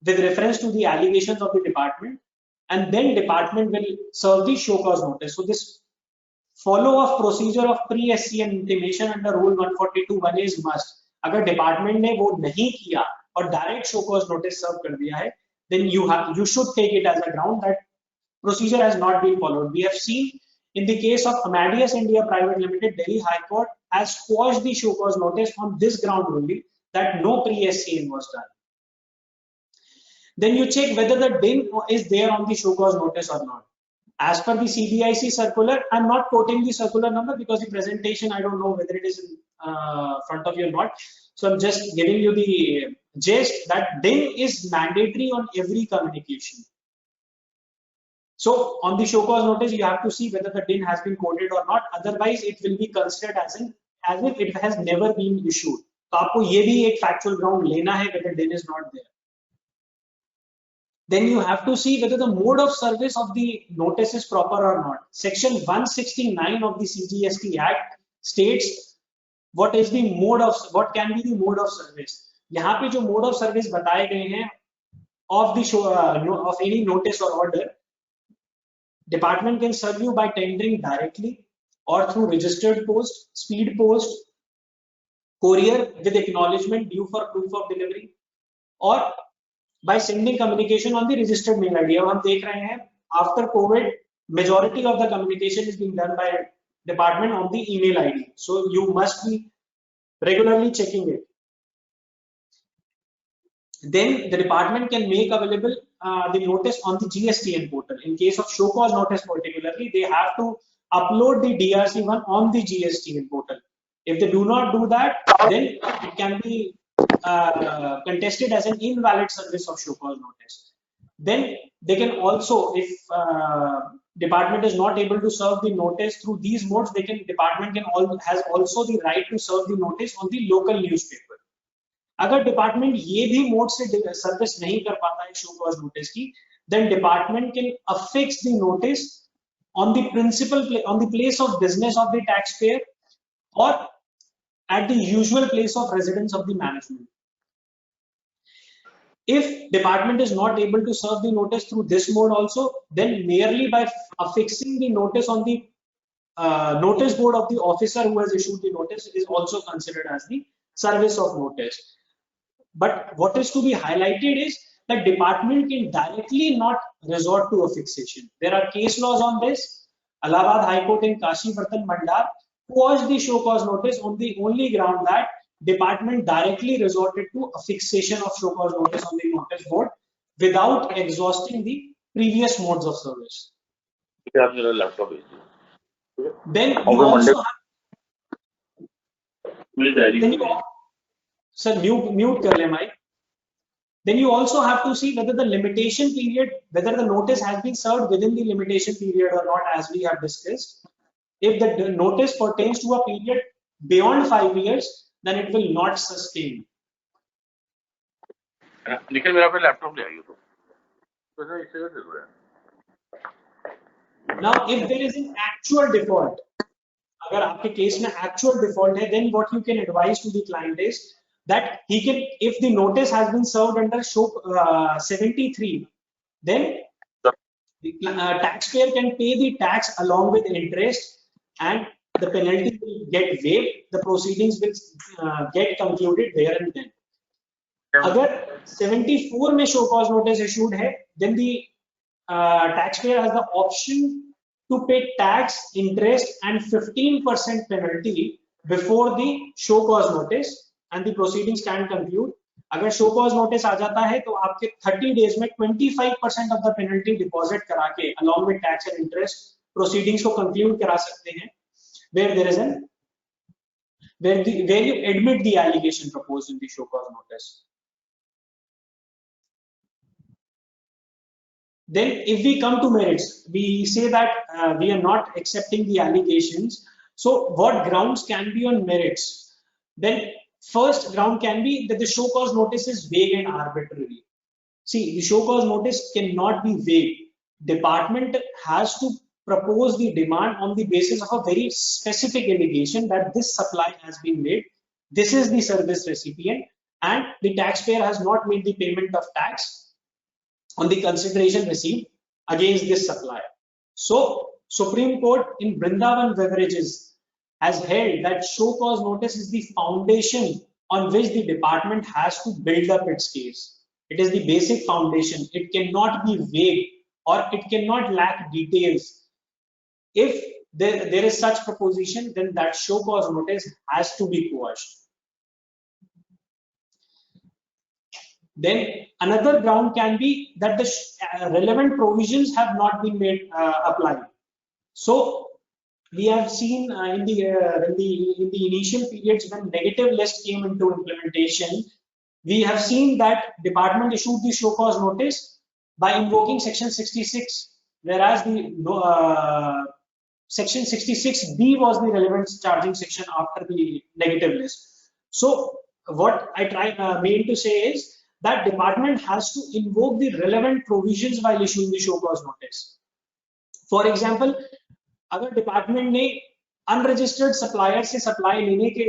S2: with reference to the allegations of the department and then department will serve the show cause notice. So this follow of procedure of pre SCN intimation under rule 142(1) is must. अगर department ने वो नहीं किया और direct show cause notice serve कर दिया है then you should take it as a ground that procedure has not been followed. We have seen in the case of Amadeus India Private Limited, Delhi High Court has quashed the show cause notice on this ground only that no pre-SCN was done. Then you check whether the DIN is there on the show cause notice or not. As per the CBIC circular, I'm not quoting the circular number because the presentation I don't know whether it is in front of you or not. So I'm just giving you the gist that DIN is mandatory on every communication. So on the show cause notice, you have to see whether the DIN has been quoted or not. Otherwise, it will be considered as if it has never been issued. तो आपको ये भी एक factual ground लेना है whether DIN is not there. Then you have to see whether the mode of service of the notice is proper or not. Section 169 of the CGST Act states what can be the mode of service. यहाँ पे जो mode of service बताए गए हैं of the show of any notice or order, department can serve you by tendering directly or through registered post, speed post, courier with acknowledgement due for proof of delivery, or by sending communication on the registered mail ID. अब हम देख रहे हैं after COVID majority of the communication is being done by department on the email ID. So you must be regularly checking it. Then the department can make available the notice on the GSTN portal. In case of show cause notice particularly, they have to upload the DRC1 on the GSTN portal. If they do not do that, then it can be contested as an invalid service of show cause notice. Then they can also, if department is not able to serve the notice through these modes, department has also the right to serve the notice on the local newspaper. अगर department ये भी mode से service नहीं कर पाता है show cause notice की, then department can affix the notice on the on the place of business of the taxpayer or at the usual place of residence of the management. If department is not able to serve the notice through this mode also, then merely by affixing the notice on the notice board of the officer who has issued the notice is also considered as the service of notice. But what is to be highlighted is that department can directly not resort to affixation. There are case laws on this. Allahabad High Court in Kashi Vartan Mandar quashed the show cause notice on the only ground that department directly resorted to affixation of show cause notice on the notice board without exhausting the previous modes of service. Then you also have, sir, mute kar le mic. Then you also have to see whether the limitation period, whether the notice has been served within the limitation period or not, as we have discussed. If the notice pertains to a period beyond 5 years, then it will not sustain.
S4: Nikhil मेरा पे laptop ले आइए तो
S2: Now, if there is an actual default, अगर आपके case में actual default है, then what you can advise to the client is that he can, if the notice has been served under show 73, then the taxpayer can pay the tax along with interest and the penalty will get waived. The proceedings will get concluded there and then. अगर 74 में show cause notice issued है, then the taxpayer has the option to pay tax, interest and 15% penalty before the show cause notice and the proceedings can conclude. अगर show cause notice आ जाता है तो आपके 30 days में 25% of the penalty deposit करा के along with tax and interest proceedings को conclude करा सकते हैं, where there is where you admit the allegation proposed in the show cause notice. Then if we come to merits, we say that we are not accepting the allegations. So what grounds can be on merits? Then first ground can be that the show cause notice is vague and arbitrary. See, the show cause notice cannot be vague. Department has to propose the demand on the basis of a very specific allegation that this supply has been made, this is the service recipient, and the taxpayer has not made the payment of tax on the consideration received against this supply. So Supreme Court in Brindavan Beverages has held that show cause notice is the foundation on which the department has to build up its case. It is the basic foundation. It cannot be vague or it cannot lack details. If there is such proposition, then that show cause notice has to be quashed. Then another ground can be that the relevant provisions have not been made applied. So we have seen in the initial periods when negative list came into implementation, we have seen that department issued the show cause notice by invoking section 66, whereas the section 66B was the relevant charging section after the negative list. So what I mean to say is that department has to invoke the relevant provisions while issuing the show cause notice. For example, अगर department ने unregistered supplier से supply लेने के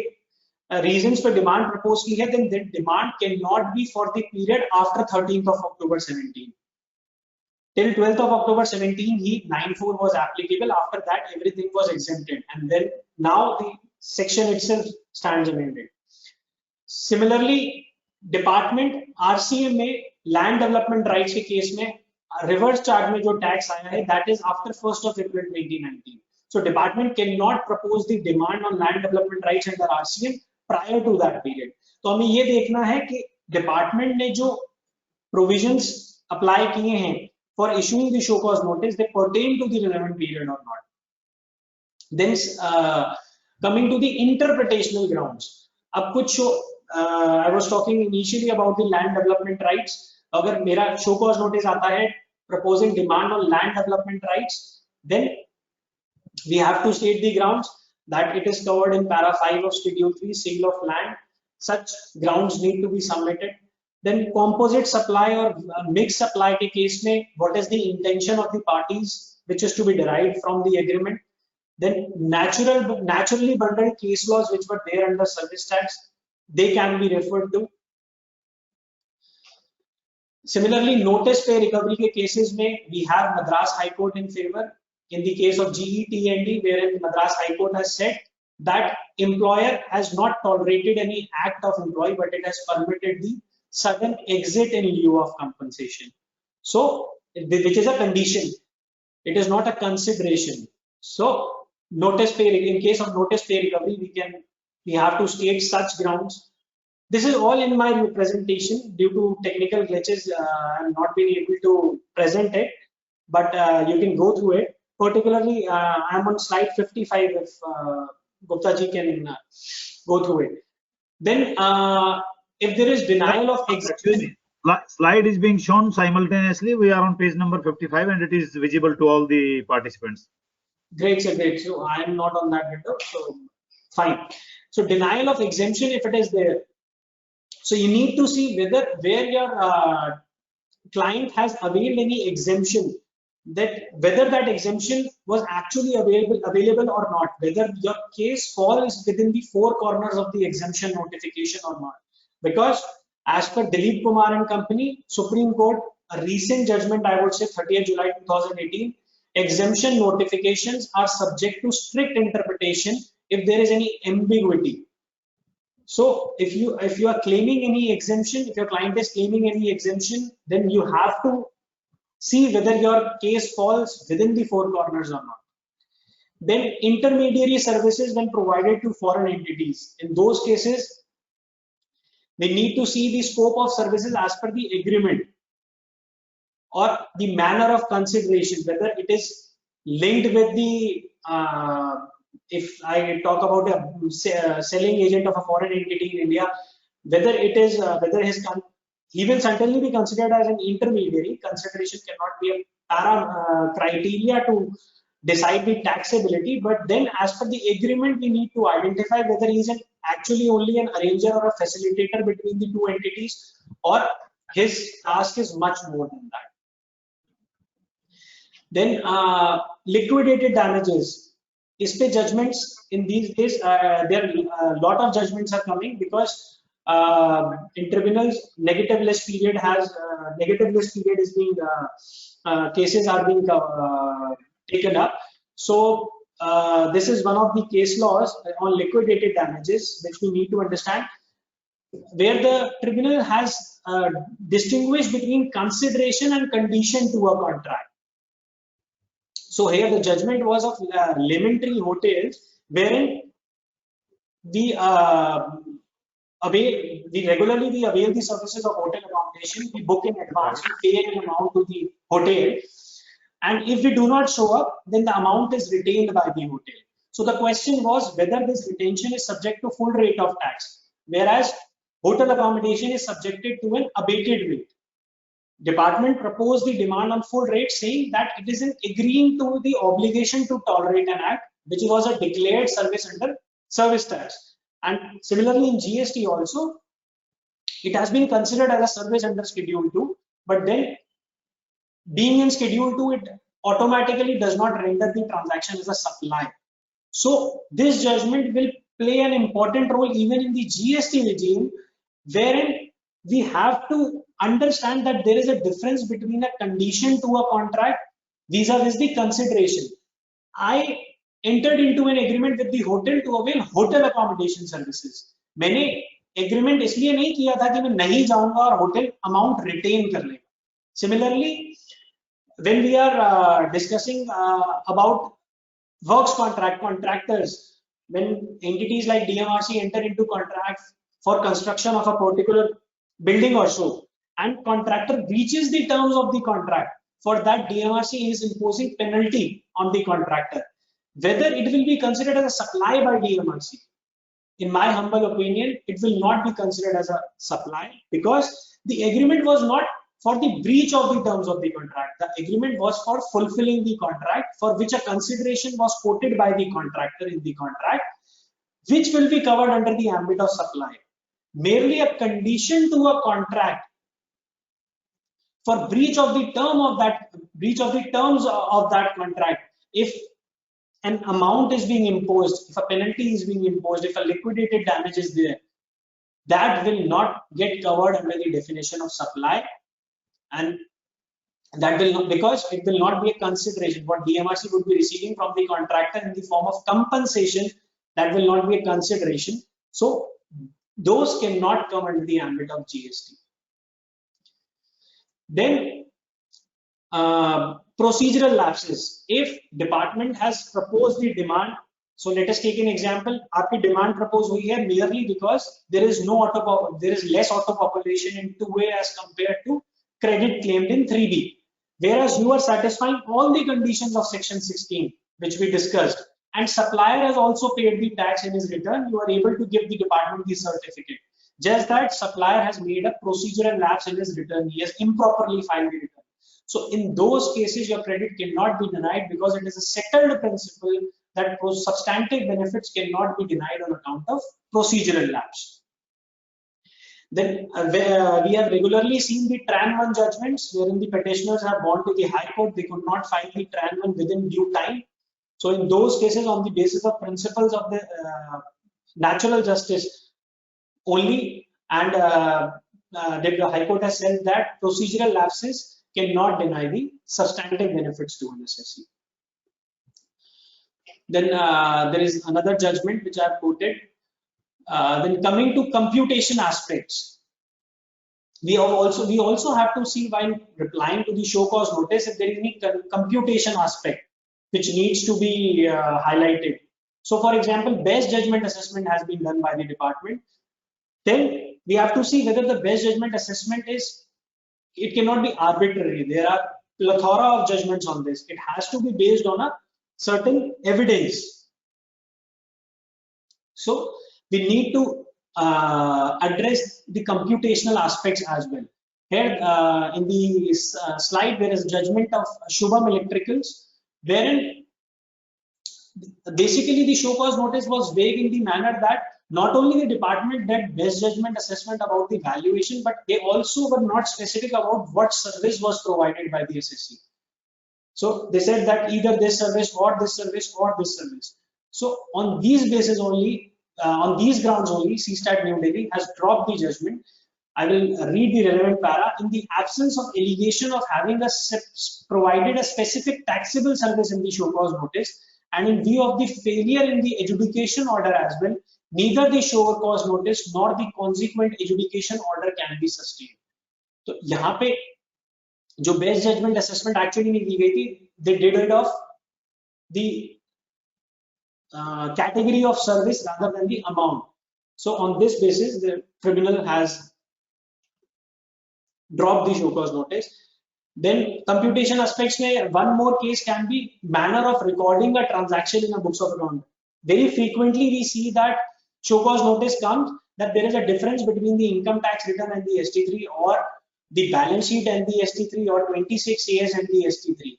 S2: reasons पर demand propose की है, then that demand can not be for the period after 13th of October 17. Till 12th of October 17, 94 was applicable. After that, everything was exempted, and then now the section itself stands amended. Similarly, department RCM में land development rights के case में reverse charge में जो tax आया है, that is after 1st of April 2019. So department cannot propose the demand on land development rights under RCM prior to that period. तो हमें ये देखना है कि डिपार्टमेंट ने जो provisions apply किए हैं for issuing the show cause notice, they pertain to the relevant period or not. Then coming to the interpretational grounds. अब कुछ I was talking initially about the land development rights. अगर मेरा show cause notice आता है proposing demand on land development rights, then we have to state the grounds that it is covered in para 5 of schedule 3, sale of land. Such grounds need to be submitted. Then composite supply or mixed supply के case में what is the intention of the parties which is to be derived from the agreement. Then naturally bundled case laws which were there under service tax, they can be referred to. Similarly, notice pay recovery के cases में we have Madras High Court in favor. In the case of GET&D, wherein Madras High Court has said that employer has not tolerated any act of employee, but it has permitted the sudden exit in lieu of compensation. So, which is a condition. It is not a consideration. So, notice pay, in case of notice pay recovery, we have to state such grounds. This is all in my presentation. Due to technical glitches, I'm not being able to present it, but you can go through it. Particularly, I'm on slide 55 if Gupta ji can go through it. Then, if there is denial of exemption.
S3: Slide is being shown simultaneously. We are on page number 55 and it is visible to all the participants.
S2: Great, sir, great. So I am not on that window, so fine. So denial of exemption, if it is there. So you need to see where your client has availed any exemption, whether that exemption was actually available or not, whether your case falls within the four corners of the exemption notification or not. Because as per Dilip Kumar and Company, Supreme Court, a recent judgment, I would say 30th July 2018, exemption notifications are subject to strict interpretation if there is any ambiguity. So if you are claiming any exemption, if your client is claiming any exemption, then you have to see whether your case falls within the four corners or not. Then intermediary services when provided to foreign entities. In those cases, we need to see the scope of services as per the agreement or the manner of consideration, whether it is linked with the, if I talk about a selling agent of a foreign entity in India, whether it is, he will certainly be considered as an intermediary. Consideration cannot be a criteria to decide the taxability, but then as per the agreement, we need to identify whether he is actually only an arranger or a facilitator between the two entities, or his task is much more than that. Then liquidated damages. Is pe judgments in these days, there are a lot of judgments are coming because in tribunals negative list period is being cases are being taken up. So this is one of the case laws on liquidated damages which we need to understand, where the tribunal has distinguished between consideration and condition to a contract. So here the judgment was of Lemon Tree Hotels, wherein we regularly avail the services of hotel accommodation. We book in advance, we pay an amount to the hotel, and if we do not show up, then the amount is retained by the hotel. So the question was whether this retention is subject to full rate of tax, whereas hotel accommodation is subjected to an abated rate. Department proposed the demand on full rate, saying that it is in agreeing to the obligation to tolerate an act, which was a declared service under service tax. And similarly in GST also, it has been considered as a service under Schedule 2, but then being in Schedule 2, it automatically does not render the transaction as a supply. So this judgment will play an important role even in the GST regime, wherein we have to understand that there is a difference between a condition to a contract vis-a-vis the consideration. I entered into an agreement with the hotel to avail hotel accommodation services. मैंने agreement इसलिए नहीं किया था कि मैं नहीं जाऊंगा और hotel amount retain कर लेगा. Similarly, when we are discussing about Works contract, contractors, when entities like DMRC enter into contract for construction of a particular building or so, and contractor breaches the terms of the contract, for that DMRC is imposing penalty on the contractor. Whether it will be considered as a supply by DMRC, in my humble opinion, it will not be considered as a supply, because the agreement was not for the breach of the terms of the contract. The agreement was for fulfilling the contract, for which a consideration was quoted by the contractor in the contract, which will be covered under the ambit of supply. Merely a condition to a contract for breach of the term of that, breach of the terms of that contract, if an amount is being imposed, if a penalty is being imposed, if a liquidated damage is there, that will not get covered under the definition of supply, and that will not, because it will not be a consideration. What DMRC would be receiving from the contractor in the form of compensation, that will not be a consideration. So those cannot come under the ambit of GST. Then procedural lapses. If department has proposed the demand, so let us take an example. आपकी demand proposed हुई है merely because there is less auto population in 2A as compared to credit claimed in 3B. Whereas you are satisfying all the conditions of section 16, which we discussed, and supplier has also paid the tax in his return, you are able to give the department the certificate. Just that supplier has made a procedural lapse in his return, he has improperly filed the return. So in those cases, your credit cannot be denied, because it is a settled principle that substantive benefits cannot be denied on account of procedural lapse. Then we have regularly seen the Tran 1 judgments, wherein the petitioners have gone to the High Court, they could not file the Tran 1 within due time. So in those cases, on the basis of principles of the natural justice only, and the High Court has said that procedural lapses cannot deny the substantive benefits to an assessee. Then there is another judgment which I have quoted. Then coming to computation aspects, we also have to see while replying to the show cause notice if there is any computation aspect which needs to be highlighted. So for example, best judgment assessment has been done by the department. Then we have to see whether the best judgment assessment it cannot be arbitrary. There are plethora of judgments on this. It has to be based on a certain evidence. So we need to address the computational aspects as well. Here in the slide, there is judgment of Shubham Electricals, wherein basically the show cause notice was vague in the manner that not only the department did best judgment assessment about the valuation, but they also were not specific about what service was provided by the assessee. So they said that either this service or this service or this service. So on these basis only, on these grounds only, CSTAT New Delhi has dropped the judgment. I will read the relevant para. In the absence of allegation of having provided a specific taxable service in the show cause notice, and in view of the failure in the adjudication order as well, neither the show cause notice nor the consequent adjudication order can be sustained. So यहाँ पे जो best judgment assessment actually नहीं दी गई थी, they did it of the category of service rather than the amount. So on this basis, the tribunal has dropped the show cause notice. Then computation aspects में one more case can be manner of recording a transaction in a books of account. Very frequently we see that show cause notice comes that there is a difference between the income tax return and the ST3, or the balance sheet and the ST3, or 26 AS and the ST3.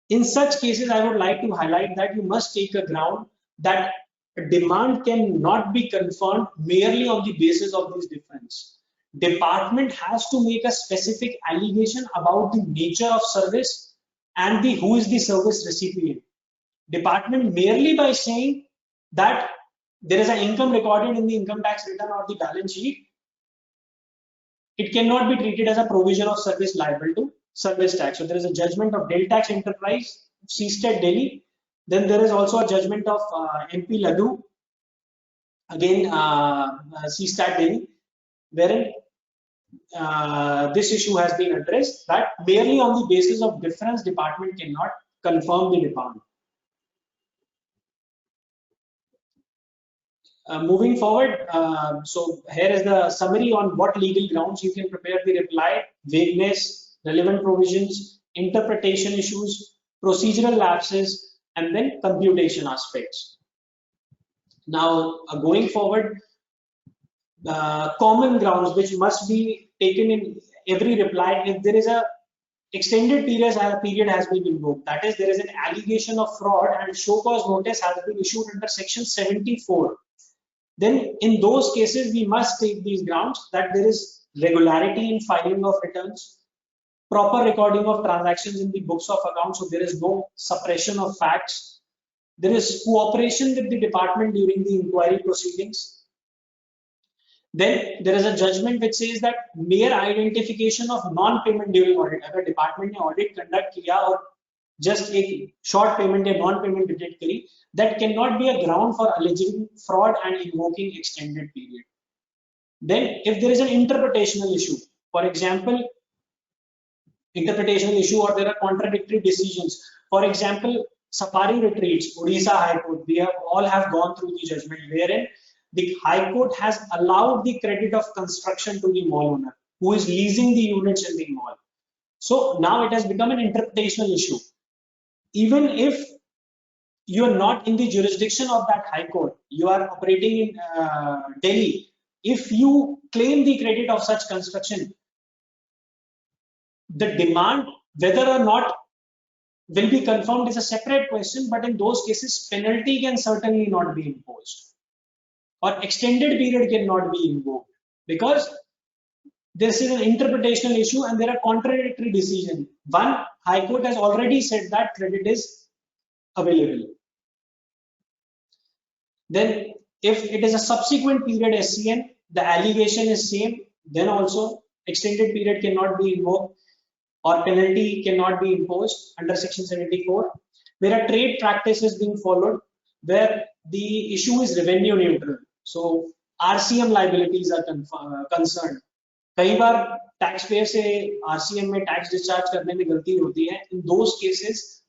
S2: In such cases, I would like to highlight that you must take a ground that a demand cannot be confirmed merely on the basis of this difference. Department has to make a specific allegation about the nature of service and who is the service recipient. Department merely by saying that there is an income recorded in the income tax return or the balance sheet, it cannot be treated as a provision of service liable to service tax. So there is a judgment of Del Tax Enterprise, CSTAT Delhi. Then there is also a judgment of MP Laddu, again CSTAT Delhi, wherein this issue has been addressed that merely on the basis of difference, department cannot confirm the demand. Moving forward, so here is the summary on what legal grounds you can prepare the reply: vagueness, relevant provisions, interpretation issues, procedural lapses, and then computation aspects. Now, going forward, common grounds which must be taken in every reply if there is a extended period has been invoked, that is, there is an allegation of fraud and show cause notice has been issued under section 74. Then in those cases, we must take these grounds that there is regularity in filing of returns, proper recording of transactions in the books of accounts, so there is no suppression of facts. There is cooperation with the department during the inquiry proceedings. Then there is a judgment which says that mere identification of non-payment during audit, अगर department ने audit conduct किया और just एक short payment या non-payment detect करी, that cannot be a ground for alleging fraud and invoking extended period. Then if there is an interpretational issue, for example, interpretational issue or there are contradictory decisions, for example, Safari Retreats, Odisha High Court, we have all gone through the judgment wherein the High Court has allowed the credit of construction to the mall owner who is leasing the units in the mall. So now it has become an interpretational issue. Even if you are not in the jurisdiction of that High Court, you are operating in Delhi, if you claim the credit of such construction, the demand, whether or not will be confirmed is a separate question, but in those cases, penalty can certainly not be imposed or extended period cannot be invoked because this is an interpretational issue and there are contradictory decisions. One, High Court has already said that credit is available. Then if it is a subsequent period SCN, the allegation is same, then also extended period cannot be invoked or penalty cannot be imposed under section 74. Where a trade practice is being followed, where the issue is revenue neutral. So RCM liabilities are concerned. कई बार taxpayer से RCM में tax discharge करने में गलती होती है. In those cases,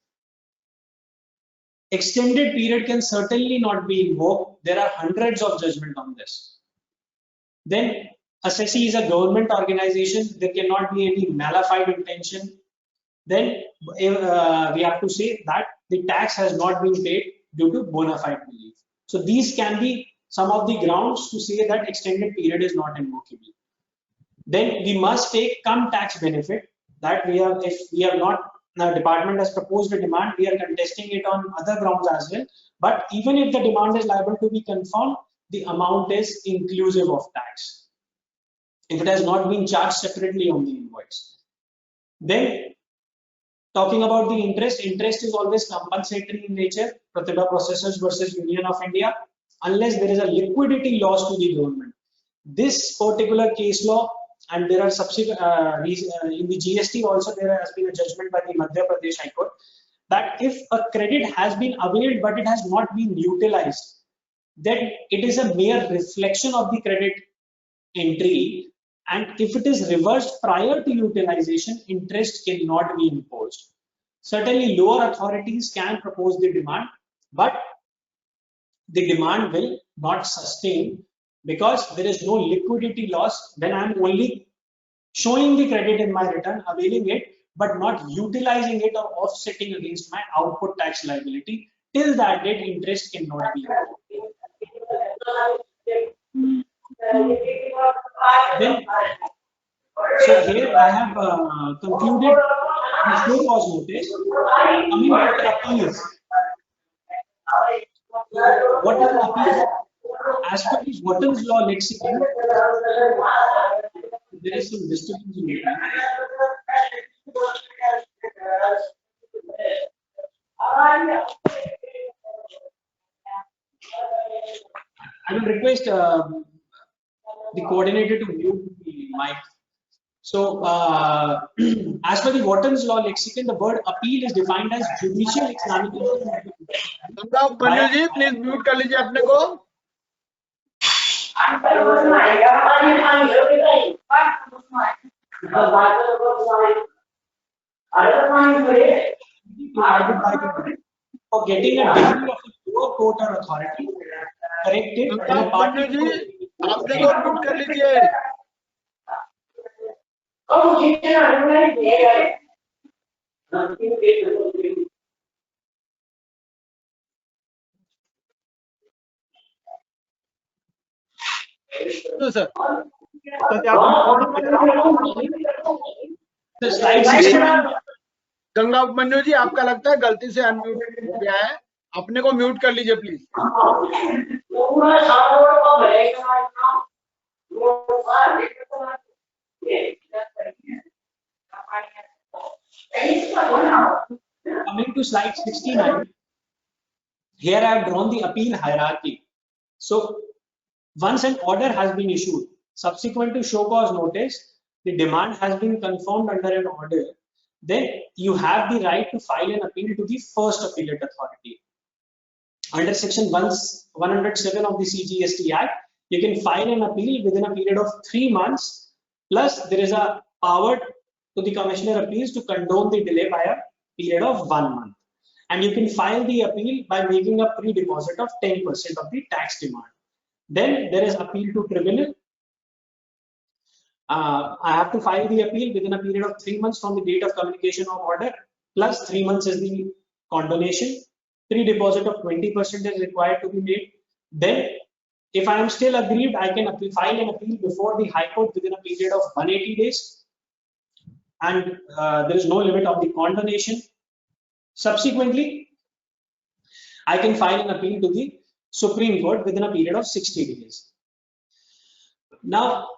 S2: extended period can certainly not be invoked. There are hundreds of judgments on this. Then assessee is a government organization. There cannot be any malified intention. Then we have to say that the tax has not been paid due to bona fide belief. So these can be some of the grounds to say that extended period is not invocable. Then we must take come tax benefit that if we have not, the department has proposed a demand, we are contesting it on other grounds as well. But even if the demand is liable to be confirmed, the amount is inclusive of tax if it has not been charged separately on the invoice. Then talking about the interest is always compensatory in nature, Pratibha Processors versus Union of India, unless there is a liquidity loss to the government. This particular case law, and there are subsequent in the GST also there has been a judgment by the Madhya Pradesh High Court that if a credit has been availed but it has not been utilized, then it is a mere reflection of the credit entry, and if it is reversed prior to utilization, interest cannot be imposed. Certainly lower authorities can propose the demand, but the demand will not sustain because there is no liquidity loss when I am only showing the credit in my return, availing it, but not utilizing it or offsetting against my output tax liability. Till that date, interest cannot be invoked. Then, so here I have concluded the show cause notice. Coming to the appeals. What are appeals? As per the Wharton's Law lexicon, there is some disturbance in it. I will request the coordinator to mute the mic. So, as per the Wharton's Law lexicon, the word appeal is defined as judicial examination.
S1: Panil ji, please mute कर लीजिए अपने को.
S2: provided by the court for getting a degree of a lower court or authority corrected when a party
S1: जी आपने को mute कर लीजिए. No, sir.
S2: The slide 69.
S1: Ganga Upmanyu जी आपका लगता है गलती से अनम्यूट किया है, अपने को म्यूट कर लीजिए please.
S2: Coming to slide 69, here I have drawn the appeal hierarchy. So once an order has been issued, subsequent to show cause notice, the demand has been confirmed under an order, then you have the right to file an appeal to the first appellate authority. Under section 107 of the CGST Act, you can file an appeal within a period of 3 months, plus there is a power to the Commissioner Appeals to condone the delay by a period of 1 month. And you can file the appeal by making a pre-deposit of 10% of the tax demand. Then there is appeal to tribunal. I have to file the appeal within a period of 3 months from the date of communication of order, plus 3 months is the condonation. Pre-deposit of 20% is required to be made. Then, if I am still aggrieved, I can file an appeal before the High Court within a period of 180 days. And there is no limit of the condonation. Subsequently, I can file an appeal to the Supreme Court within a period of 60 days. Now,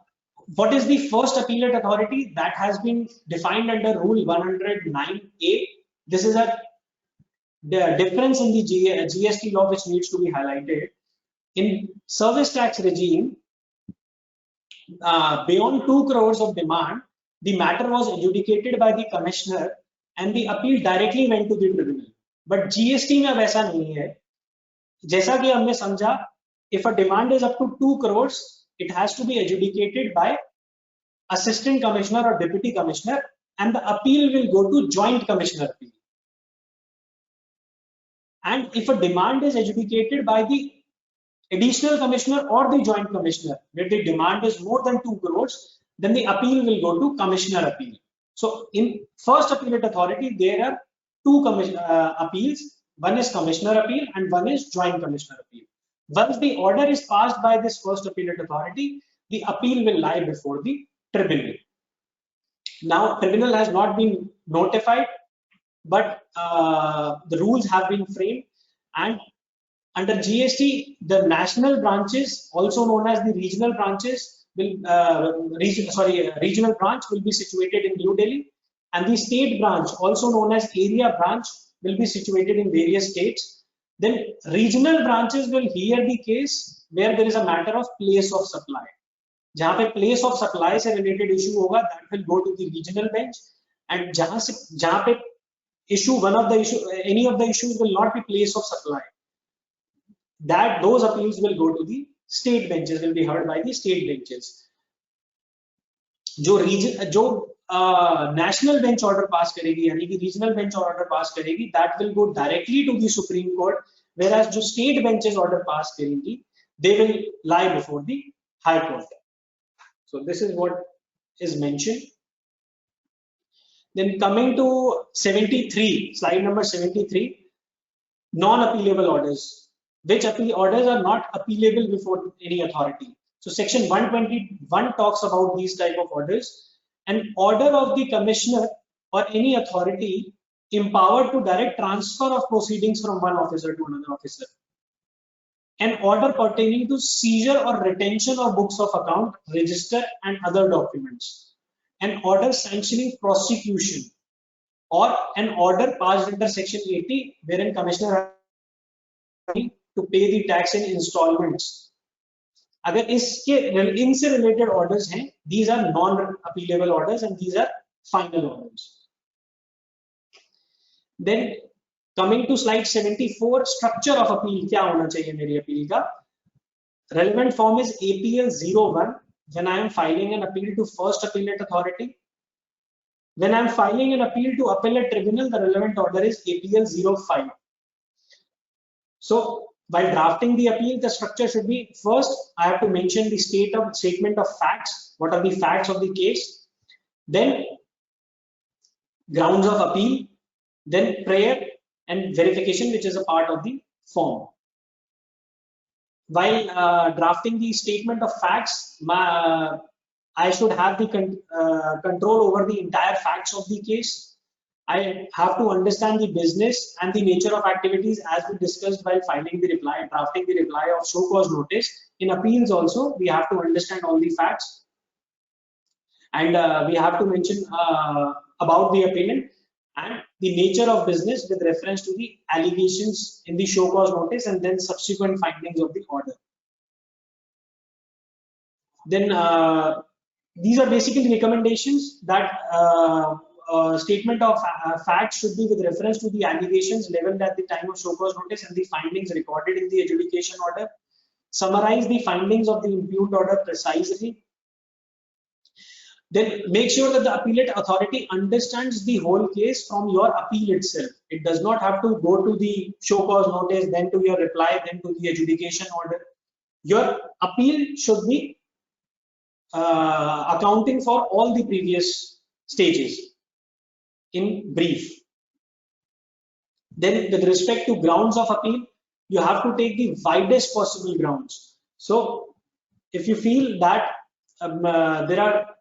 S2: what is the first appellate authority? That has been defined under Rule 109A. This is the difference in the GST law which needs to be highlighted. In service tax regime, beyond 2 crores of demand, the matter was adjudicated by the commissioner and the appeal directly went to the tribunal. But GST में वैसा नहीं है. जैसा कि हमने समझा, if a demand is up to 2 crores, it has to be adjudicated by assistant commissioner or deputy commissioner, and the appeal will go to joint commissioner appeal. And if a demand is adjudicated by the additional commissioner or the joint commissioner, where the demand is more than 2 crores, then the appeal will go to commissioner appeal. So in first appellate authority, there are 2 appeals. One is commissioner appeal and one is joint commissioner appeal. Once the order is passed by this first appellate authority, the appeal will lie before the tribunal. Now, tribunal has not been notified, but the rules have been framed, and under GST, the national branches, also known as the regional branches, regional branch will be situated in New Delhi, and the state branch, also known as area branch, will be situated in various states. Then regional branches will hear the case where there is a matter of place of supply. जहाँ पे place of supply से related issue होगा, that will go to the regional bench, and जहाँ पे any of the issues will not be place of supply, that those appeals will go to the state benches, will be heard by the state benches. जो national bench order pass करेगी, यानी कि regional bench order pass करेगी, that will go directly to the Supreme Court, whereas जो state benches order pass करेंगी, they will lie before the High Court. So this is what is mentioned. Then coming to 73, slide number 73, non-appealable orders. Which orders are not appealable before any authority? So section 121 talks about these type of orders. An order of the commissioner or any authority empowered to direct transfer of proceedings from one officer to another officer. An order pertaining to seizure or retention of books of account, register and other documents. An order sanctioning prosecution, or an order passed under section 80 wherein commissioner to pay the tax in installments. अगर इनसे related orders हैं, these are non-appealable orders and these are final orders. Then coming to slide 74, structure of appeal क्या होना चाहिए मेरी appeal का? Relevant form is APL 01 when I am filing an appeal to first appellate authority. when I'm filing an appeal to appellate tribunal, the relevant order is APL 05. So while drafting the appeal, the structure should be, first I have to mention the statement of facts. What are the facts of the case? Then grounds of appeal, then prayer and verification, which is a part of the form. While drafting the statement of facts, I should have the control over the entire facts of the case. I have to understand the business and the nature of activities as we discussed while filing the reply, drafting the reply of show cause notice. In appeals also, we have to understand all the facts, and we have to mention about the appellant and the nature of business with reference to the allegations in the show cause notice and then subsequent findings of the order. Then these are basically recommendations that statement of facts should be with reference to the allegations leveled at the time of show cause notice and the findings recorded in the adjudication order. Summarize the findings of the impugned order precisely. Then make sure that the appellate authority understands the whole case from your appeal itself. It does not have to go to the show cause notice, then to your reply, then to the adjudication order. Your appeal should be accounting for all the previous stages in brief. Then with respect to grounds of appeal, you have to take the widest possible grounds. So if you feel that there are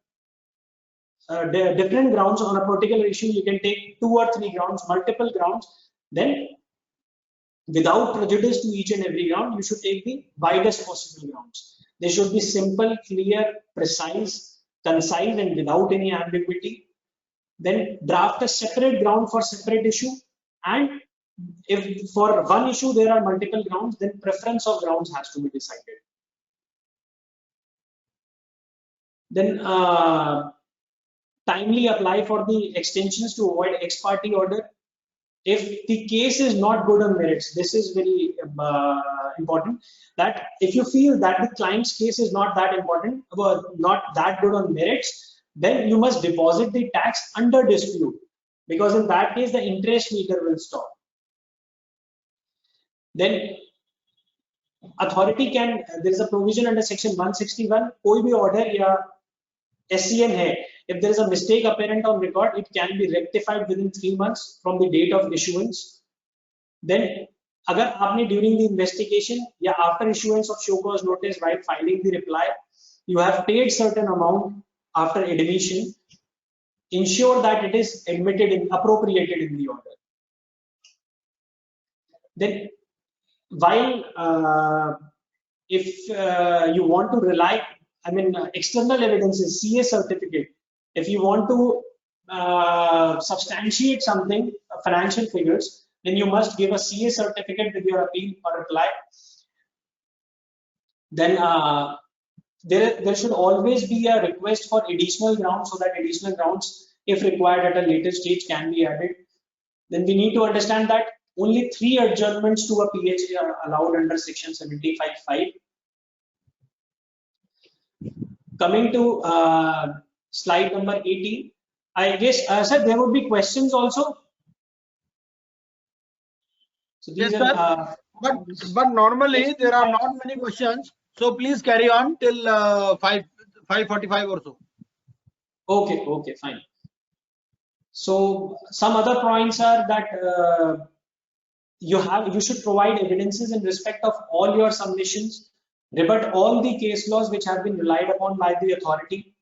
S2: different grounds on a particular issue, you can take 2 or 3 grounds, multiple grounds. Then without prejudice to each and every ground, you should take the widest possible grounds. They should be simple, clear, precise, concise, and without any ambiguity. Then draft a separate ground for separate issue, and if for one issue there are multiple grounds, then preference of grounds has to be decided. Then timely apply for the extensions to avoid ex parte order. If the case is not good on merits, this is very important, that if you feel that the client's case is not that important or not that good on merits, then you must deposit the tax under dispute, because in that case the interest meter will stop. Then authority can, there is a provision under section 161, koi bhi order ya SCN hai, if there is a mistake apparent on record, it can be rectified within 3 months from the date of issuance. Then agar aapne during the investigation ya after issuance of show cause notice while filing the reply, you have paid certain amount after admission, ensure that it is appropriated in the order. Then while if you want to rely, external evidences, CA certificate, if you want to substantiate something, financial figures, then you must give a CA certificate with your appeal or reply. Then there should always be a request for additional grounds, so that additional grounds, if required at a later stage, can be added. Then we need to understand that only 3 adjournments to a PH are allowed under section 75(5). Coming to slide number 18, I guess sir, there would be questions also. So these
S1: yes,
S2: are,
S1: but normally there are not many questions, so please carry on till 5:45 or so.
S2: okay, fine. So some other points are that you should provide evidences in respect of all your submissions, rebut all the case laws which have been relied upon by the authority,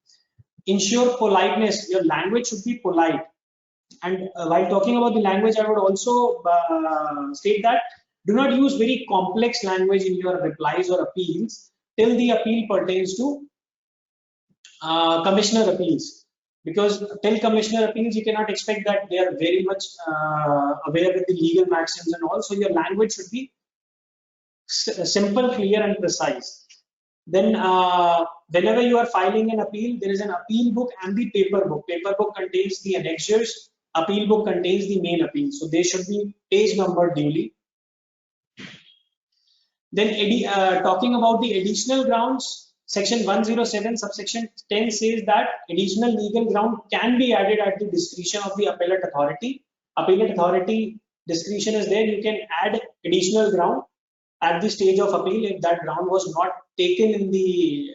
S2: ensure politeness, your language should be polite. And while talking about the language, I would also state that do not use very complex language in your replies or appeals till the appeal pertains to commissioner appeals, because till commissioner appeals you cannot expect that they are very much aware with the legal maxims and all. So your language should be simple, clear, and precise. Then whenever you are filing an appeal, there is an appeal book and the paper book. Paper book contains the annexures, appeal book contains the main appeal, so they should be page numbered duly. Then talking about the additional grounds, Section 107 subsection 10 says that additional legal ground can be added at the discretion of the appellate authority. Appellate authority discretion is there. You can add additional ground at the stage of appeal if that ground was not taken in the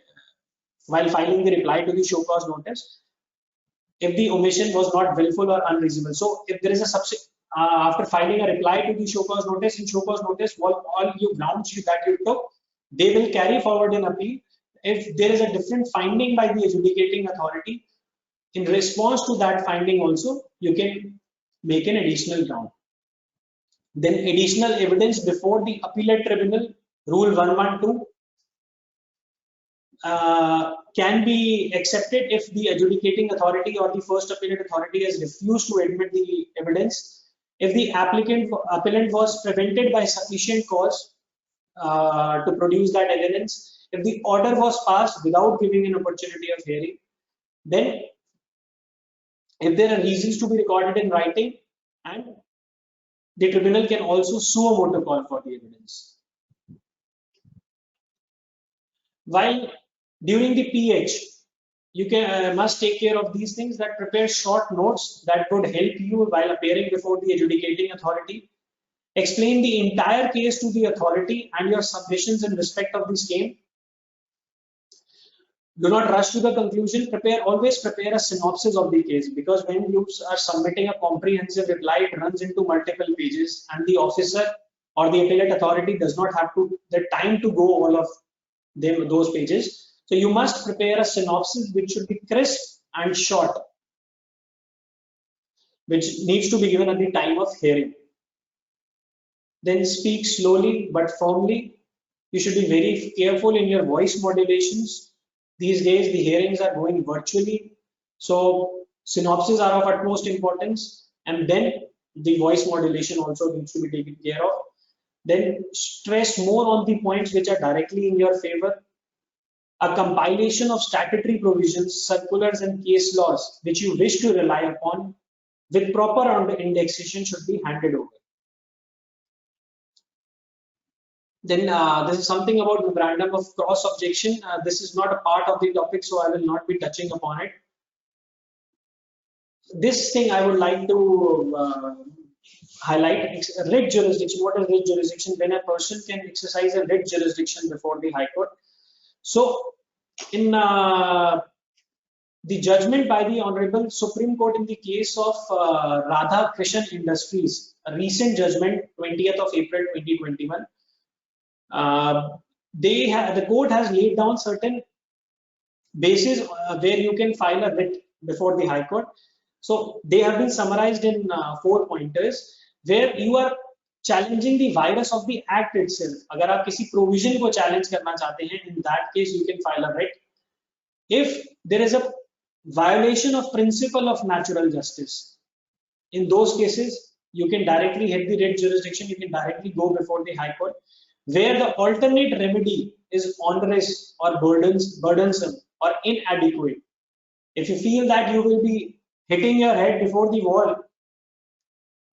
S2: while filing the reply to the show cause notice, if the omission was not willful or unreasonable. So if there is a after filing a reply to the show cause notice, in show cause notice, all you grounds that you took, they will carry forward in appeal. If there is a different finding by the adjudicating authority, in response to that finding also, you can make an additional ground. Then additional evidence before the appellate tribunal, rule 112, can be accepted if the adjudicating authority or the first appellate authority has refused to admit the evidence. If the appellant was prevented by sufficient cause to produce that evidence, if the order was passed without giving an opportunity of hearing, then if there are reasons to be recorded in writing, and the tribunal can also sue a motu call for the evidence. While during the PH, you can must take care of these things, that prepare short notes that would help you while appearing before the adjudicating authority. Explain the entire case to the authority and your submissions in respect of the same. Do not rush to the conclusion. Always prepare a synopsis of the case, because when you are submitting a comprehensive reply, it runs into multiple pages, and the officer or the appellate authority does not have the time to go all of those pages. So you must prepare a synopsis which should be crisp and short, which needs to be given at the time of hearing. Then speak slowly but firmly. You should be very careful in your voice modulations. These days the hearings are going virtually, so synopses are of utmost importance, and then the voice modulation also needs to be taken care of. Then stress more on the points which are directly in your favor. A compilation of statutory provisions, circulars and case laws which you wish to rely upon with proper indexation should be handed over. Then this is something about memorandum of cross objection. This is not a part of the topic, so I will not be touching upon it. This thing I would like to highlight: writ jurisdiction. What is writ jurisdiction? When a person can exercise a writ jurisdiction before the High Court. So in the judgment by the Honorable Supreme Court in the case of Radha Krishan Industries, a recent judgment, 20th of April 2021, the court has laid down certain bases where you can file a writ before the High Court. So they have been summarized in 4 pointers, where you are challenging the virus of the act itself. अगर आप किसी provision को challenge करना चाहते हैं, in that case you can file a writ. If there is a violation of principle of natural justice, in those cases you can directly hit the writ jurisdiction. You can directly go before the High Court. Where the alternate remedy is onerous or burdensome or inadequate, if you feel that you will be hitting your head before the wall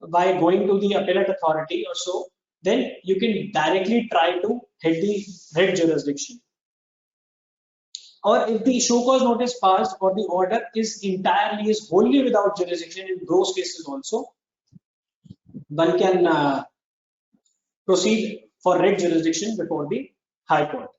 S2: by going to the appellate authority or so, then you can directly try to hit the writ jurisdiction. Or if the show cause notice passed or the order is wholly without jurisdiction, in those cases also one can proceed for writ jurisdiction before the High Court.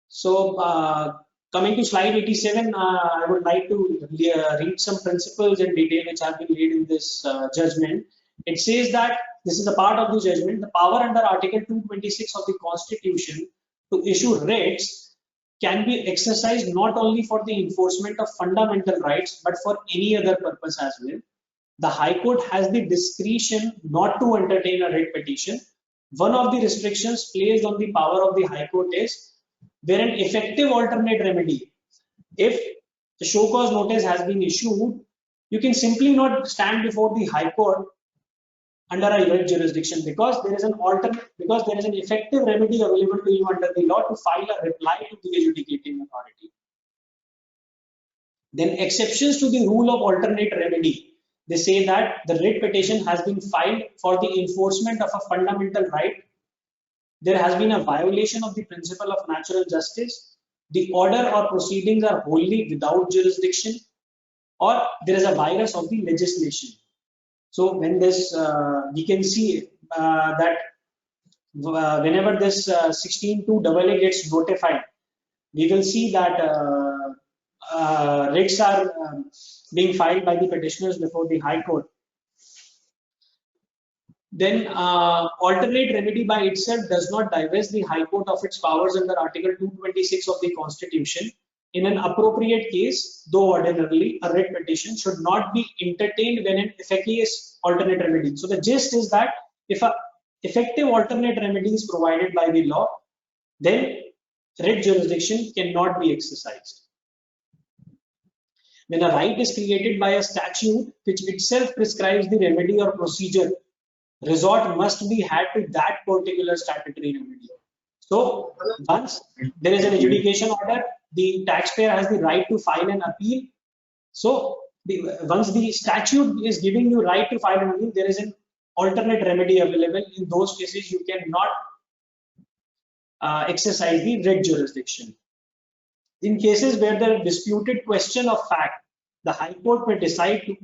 S2: So coming to slide 87, I would like to read some principles in detail which have been laid in this judgment. It says that this is a part of the judgment. The power under Article 226 of the Constitution to issue writs can be exercised not only for the enforcement of fundamental rights but for any other purpose as well. The High Court has the discretion not to entertain a writ petition. One of the restrictions placed on the power of the High Court is where an effective alternate remedy. If the show cause notice has been issued, you can simply not stand before the High Court under a writ jurisdiction, because there is an effective remedy available to you under the law to file a reply to the adjudicating authority. Then exceptions to the rule of alternate remedy. They say that the writ petition has been filed for the enforcement of a fundamental right there has been a violation of the principle of natural justice, the order or proceedings are wholly without jurisdiction, or there is a virus of the legislation. So when this, we can see that whenever this 16(2) gets notified, we will see that writs are being filed by the petitioners before the High Court. Then alternate remedy by itself does not divest the High Court of its powers under Article 226 of the Constitution. In an appropriate case, though ordinarily, a writ petition should not be entertained when an effective alternate remedy. So the gist is that if a effective alternate remedy is provided by the law, then writ jurisdiction cannot be exercised. When a right is created by a statute which itself prescribes the remedy or procedure, resort must be had to that particular statutory remedy. So once there is an adjudication order, the taxpayer has the right to file an appeal. So once the statute is giving you right to file an appeal, there is an alternate remedy available. In those cases, you cannot exercise the writ jurisdiction. In cases where there is disputed question of fact, the High Court may decide to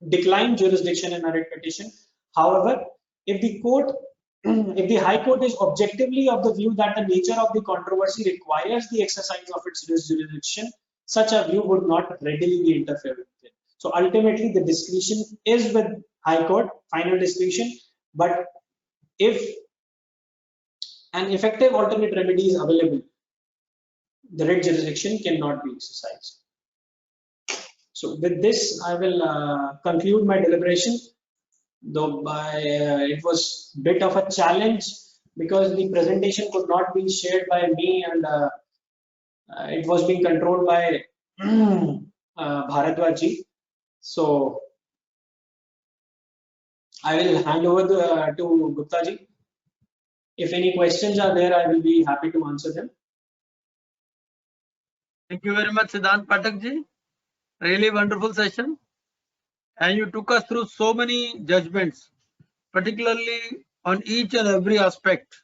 S2: decline jurisdiction in a writ petition. However, if the High Court is objectively of the view that the nature of the controversy requires the exercise of its jurisdiction, such a view would not readily be interfered with. So ultimately, the discretion is with High Court, final discretion. But if an effective alternate remedy is available, the writ jurisdiction cannot be exercised. So with this, I will conclude my deliberation. Though it was a bit of a challenge because the presentation could not be shared by me, and it was being controlled by Bharadwaj ji. So I will hand over to Gupta ji. If any questions are there, I will be happy to answer them.
S1: Thank you very much, Siddhant Pathak ji. Really wonderful session. And you took us through so many judgments, particularly on each and every aspect.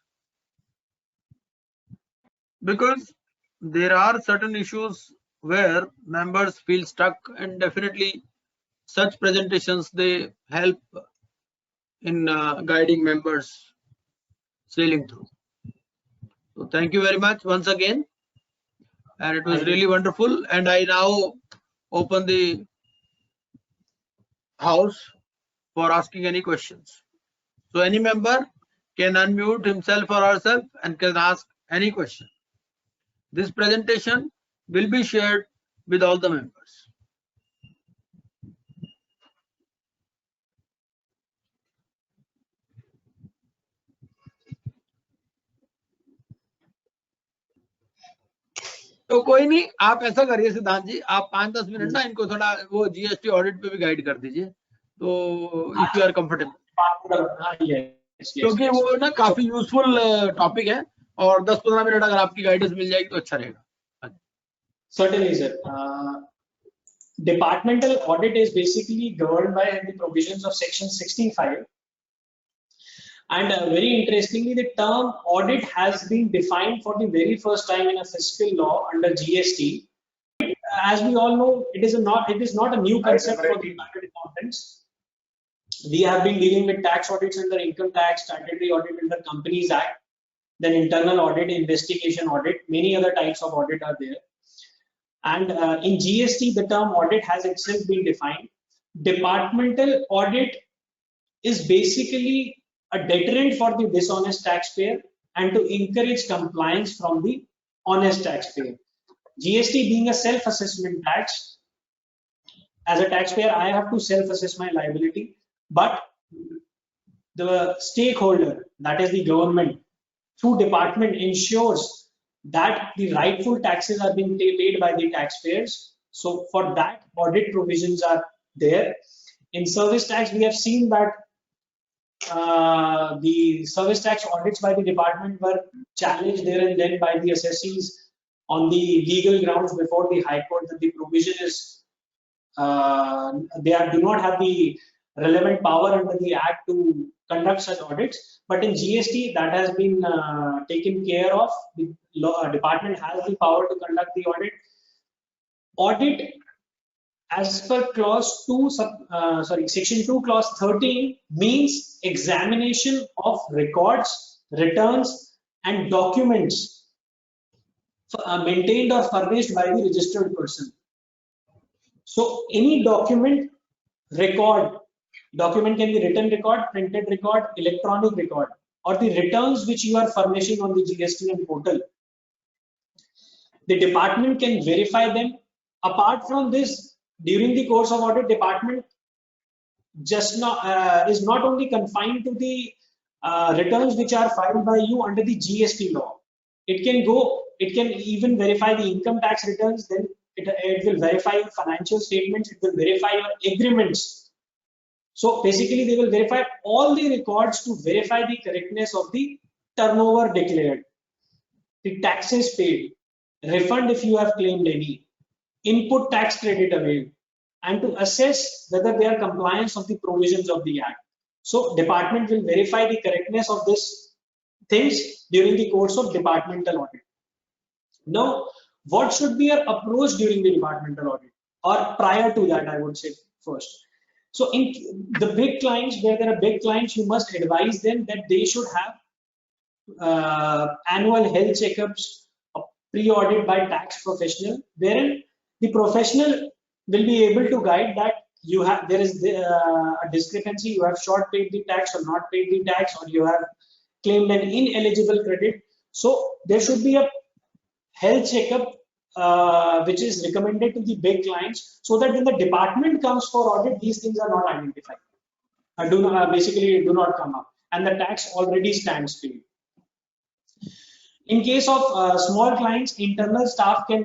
S1: Because there are certain issues where members feel stuck, and definitely such presentations, they help in guiding members sailing through. So thank you very much once again. And it was really wonderful. And I now open the house for asking any questions. So any member can unmute himself or herself and can ask any question. This presentation will be shared with all the members. तो कोई नहीं, आप ऐसा करिए सिद्धांत जी, आप 5-10 minute ना इनको थोड़ा वो जीएसटी ऑडिट पे भी गाइड कर दीजिए, तो इफ यू आर कंफर्टेबल, क्योंकि वो ना काफी यूजफुल टॉपिक है, और 10-15 मिनट अगर आपकी गाइडेंस मिल जाएगी तो अच्छा रहेगा.
S2: Certainly, sir. Departmental audit is basically governed by the provisions of Section 65. And very interestingly, the term audit has been defined for the very first time in a fiscal law under GST. As we all know, it is not a new concept for the chartered accountants. We have been dealing with tax audits under income tax, statutory audit under Companies Act, then internal audit, investigation audit, many other types of audit are there. And in GST, the term audit has itself been defined. Departmental audit is basically a deterrent for the dishonest taxpayer and to encourage compliance from the honest taxpayer. GST being a self-assessment tax, as a taxpayer, I have to self-assess my liability, but the stakeholder, that is the government, through department ensures that the rightful taxes are being paid by the taxpayers. So for that, audit provisions are there. In service tax, we have seen that the service tax audits by the department were challenged there and then by the assessees on the legal grounds before the High Court that the provision is, they do not have the relevant power under the act to conduct such audits, but in GST that has been taken care of. The department has the power to conduct the audit. Audit as per clause 2 section 2 clause 13 means examination of records, returns and documents maintained or furnished by the registered person. So any document can be written record, printed record, electronic record, or the returns which you are furnishing on the GSTN portal. The department can verify them. Apart from this, during the course of audit, department is not only confined to the returns which are filed by you under the GST law. It can even verify the income tax returns, then it will verify your financial statements, it will verify your agreements. So basically they will verify all the records to verify the correctness of the turnover declared, the taxes paid, refund if you have claimed any, input tax credit availed, and to assess whether they are compliance of the provisions of the act. So department will verify the correctness of this things during the course of departmental audit. Now, what should be your approach during the departmental audit, or prior to that, I would say first. So in the big clients, where there are big clients, you must advise them that they should have annual health checkups, pre-audit by tax professional, wherein the professional will be able to guide that there is a discrepancy, you have short paid the tax or not paid the tax, or you have claimed an ineligible credit. So there should be a health checkup which is recommended to the big clients, so that when the department comes for audit, these things are not identified, basically do not come up, and the tax already stands paid. In case of small clients, internal staff can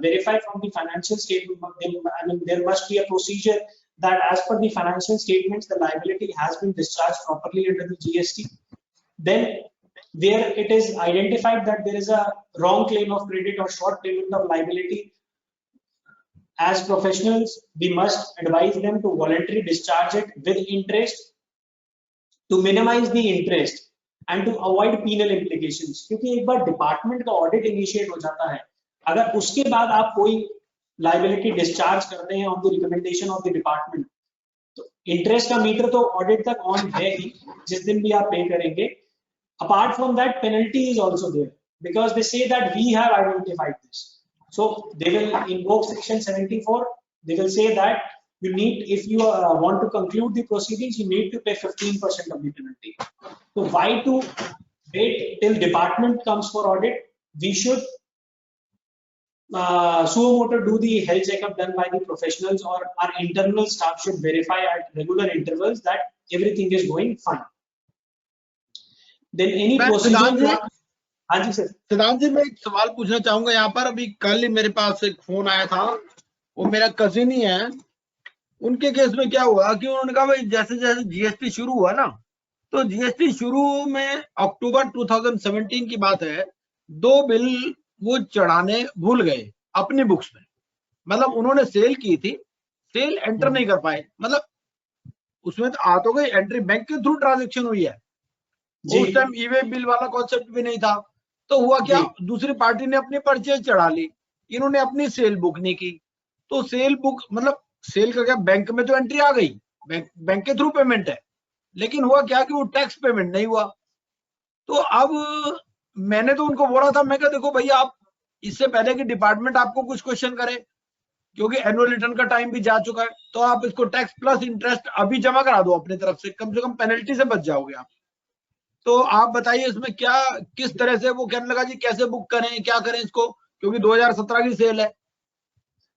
S2: verify from the financial statement. I mean, there must be a procedure that as per the financial statements, the liability has been discharged properly under the GST. Then where it is identified that there is a wrong claim of credit or short payment of liability, as professionals, we must advise them to voluntarily discharge it with interest to minimize the interest and to avoid penal implications. क्योंकि एक बार department का audit initiate हो जाता है, अगर उसके बाद आप कोई लाइबिलिटी डिस्चार्ज करते हैं on the recommendation of the department, तो इंटरेस्ट का मीटर तो ऑडिट तक ऑन है ही, जिस दिन भी आप पे करेंगे. Apart from that, penalty is also there, because they say that we have identified this. So they will invoke section 74. They will say that you need, if you want to conclude the proceedings, you need to pay 15% of the penalty. So why to wait till department comes for audit? We should suo motu do the health checkup done by the professionals, or our internal staff should verify at regular intervals that everything is going fine. Then any procedure. हाँ जी sir.
S1: सिद्धांत जी, मैं एक सवाल पूछना चाहूंगा यहाँ पर. अभी कल ही मेरे पास एक फोन आया था, वो मेरा कजिन ही है. उनके केस में क्या हुआ कि उन्होंने कहा भाई जैसे जैसे जीएसटी शुरू हुआ ना, तो जीएसटी शुरू में अक्टूबर 2017 की बात है, 2 बिल वो चढ़ाने भूल गए अपनी बुक्स में. मतलब उन्होंने सेल की थी, सेल एंटर नहीं कर पाए. मतलब उसमें तो आ तो गई एंट्री, बैंक के थ्रू ट्रांजेक्शन हुई है, उस टाइम ईवे बिल वाला कॉन्सेप्ट भी नहीं था. तो हुआ क्या, दूसरी पार्टी ने अपनी परचेज चढ़ा ली, इन्होंने अपनी सेल बुक नहीं की. तो सेल बुक मतलब सेल का क्या, बैंक में तो एंट्री आ गई, बैंक के थ्रू पेमेंट है, लेकिन हुआ क्या कि वो टैक्स पेमेंट नहीं हुआ. तो अब मैंने तो उनको बोला था, मैं कहा देखो भैया, आप इससे पहले कि डिपार्टमेंट आपको कुछ क्वेश्चन करे, क्योंकि एनुअल रिटर्न का टाइम भी जा चुका है, तो आप इसको टैक्स प्लस इंटरेस्ट अभी जमा करा दो अपनी तरफ से कम पेनल्टी से बच जाओगे आप. तो आप बताइए इसमें क्या, किस तरह से वो कहने लगा जी कैसे बुक करें, क्या करें इसको, क्योंकि 2017 की सेल है.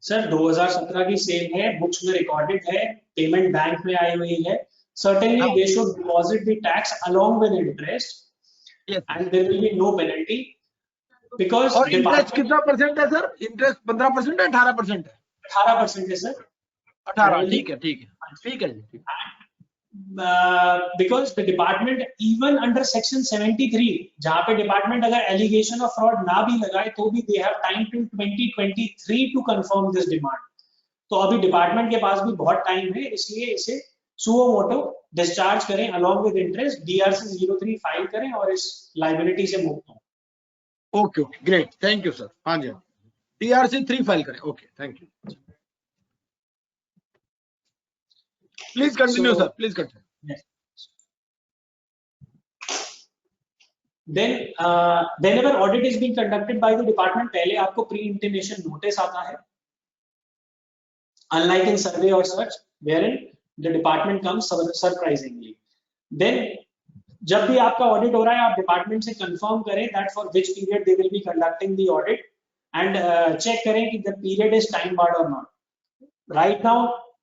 S2: सर 2017 की सेल है, बुक्स में रिकॉर्डेड है, पेमेंट बैंक में आई हुई है. Certainly they should deposit the tax along with interest, yes, and there will be no penalty, because
S1: और इंटरेस्ट कितना परसेंट है सर? इंटरेस्ट 15% है, 18% है?
S2: 18% है सर.
S1: 18, ठीक है ठीक है ठीक है.
S2: Because the department even under section 73, जहाँ पे डिपार्टमेंट अगर एलिगेशन ऑफ फ्रॉड ना भी लगाए तो भी they have time till 2023 to confirm this demand. तो अभी डिपार्टमेंट के पास भी बहुत टाइम है, इसलिए इसे सुओ मोटो डिस्चार्ज करें along with interest, DRC 03 file करें और इस लाइबिलिटी से मुक्त हों।
S1: Okay okay great, thank you sir. हाँ जी, DRC 3 फाइल करें। Okay, thank you. Please continue sir, please continue.
S2: Then whenever audit is being conducted by the department, पहले आपको pre-intimation notice आता है, unlike in survey or search wherein the department comes surprisingly. Then जब भी आपका audit हो रहा है, आप department से confirm करें that for which period they will be conducting the audit and check करें कि the period is time barred or not. Right now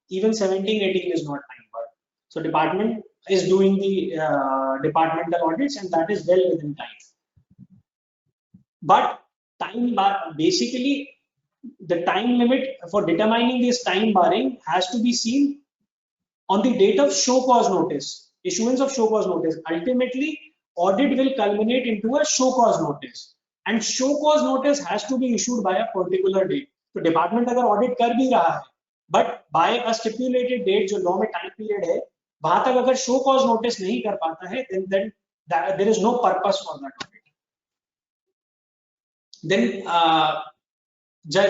S2: even 17-18 is not time barred, so department is doing the departmental audits and that is well within time. But time bar, basically the time limit for determining this time barring has to be seen on the date of show cause notice, issuance of show cause notice. Ultimately audit will culminate into a show cause notice and show cause notice has to be issued by a particular date. So department अगर audit कर भी रहा है but by a stipulated date जो law में time period है, वहां तक अगर शो कॉज नोटिस नहीं कर पाता है then there is no purpose for that audit. Then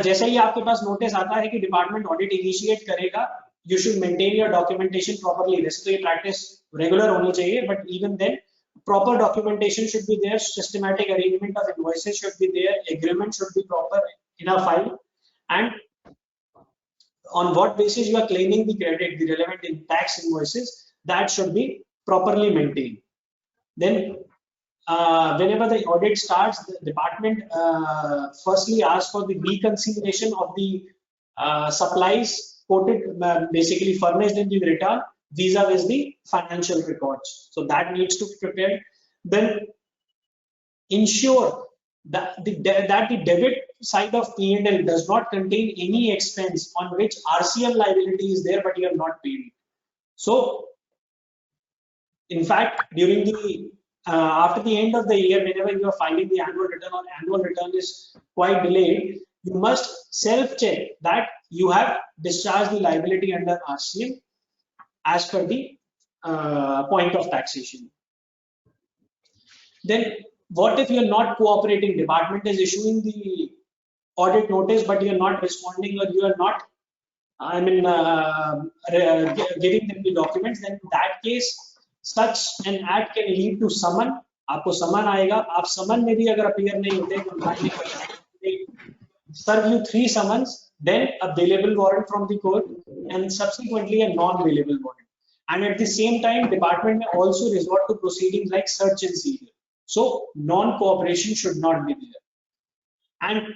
S2: जैसे ही आपके पास नोटिस आता है कि डिपार्टमेंट ऑडिट इनिशिएट करेगा, you should maintain your documentation properly. वैसे तो ये प्रैक्टिस रेगुलर होनी चाहिए, but even then proper documentation should be there, systematic arrangement of invoices should be there, agreement should be proper in a file, and on what basis you are claiming the credit, the relevant in tax invoices, that should be properly maintained. Then whenever the audit starts, the department firstly asks for the reconciliation of the supplies quoted, basically furnished in the return vis-a-vis the financial records, so that needs to be prepared. Then ensure that the debit side of P&L does not contain any expense on which RCM liability is there but you have not paid it. So in fact during the after the end of the year, whenever you are filing the annual return or annual return is quite delayed, you must self check that you have discharged the liability under RCM as per the point of taxation. Then what if you are not cooperating? Department is issuing the audit notice but you are not responding or you are not giving them the documents. Then in that case such an act can lead to summon. आपको समन आएगा, आप समन में भी अगर appear नहीं होते तो serve you 3 summons, then a bailable warrant from the court and subsequently a non-bailable warrant. And at the same time department may also resort to proceedings like search and seizure. So non-cooperation should not be there, and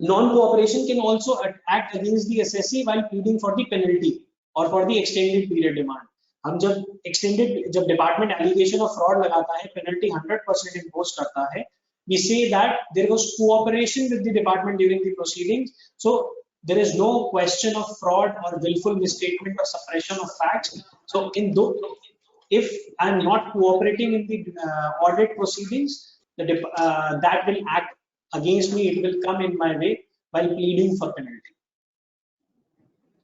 S2: non-cooperation can also act against the assessee while pleading for the penalty or for the extended period demand. हम जब department allegation of fraud लगाता है, penalty 100% impose करता है, we say that there was cooperation with the department during the proceedings, so there is no question of fraud or willful misstatement or suppression of facts. So in if I am not cooperating in the audit proceedings, that will act against me, it will come in my way while pleading for penalty.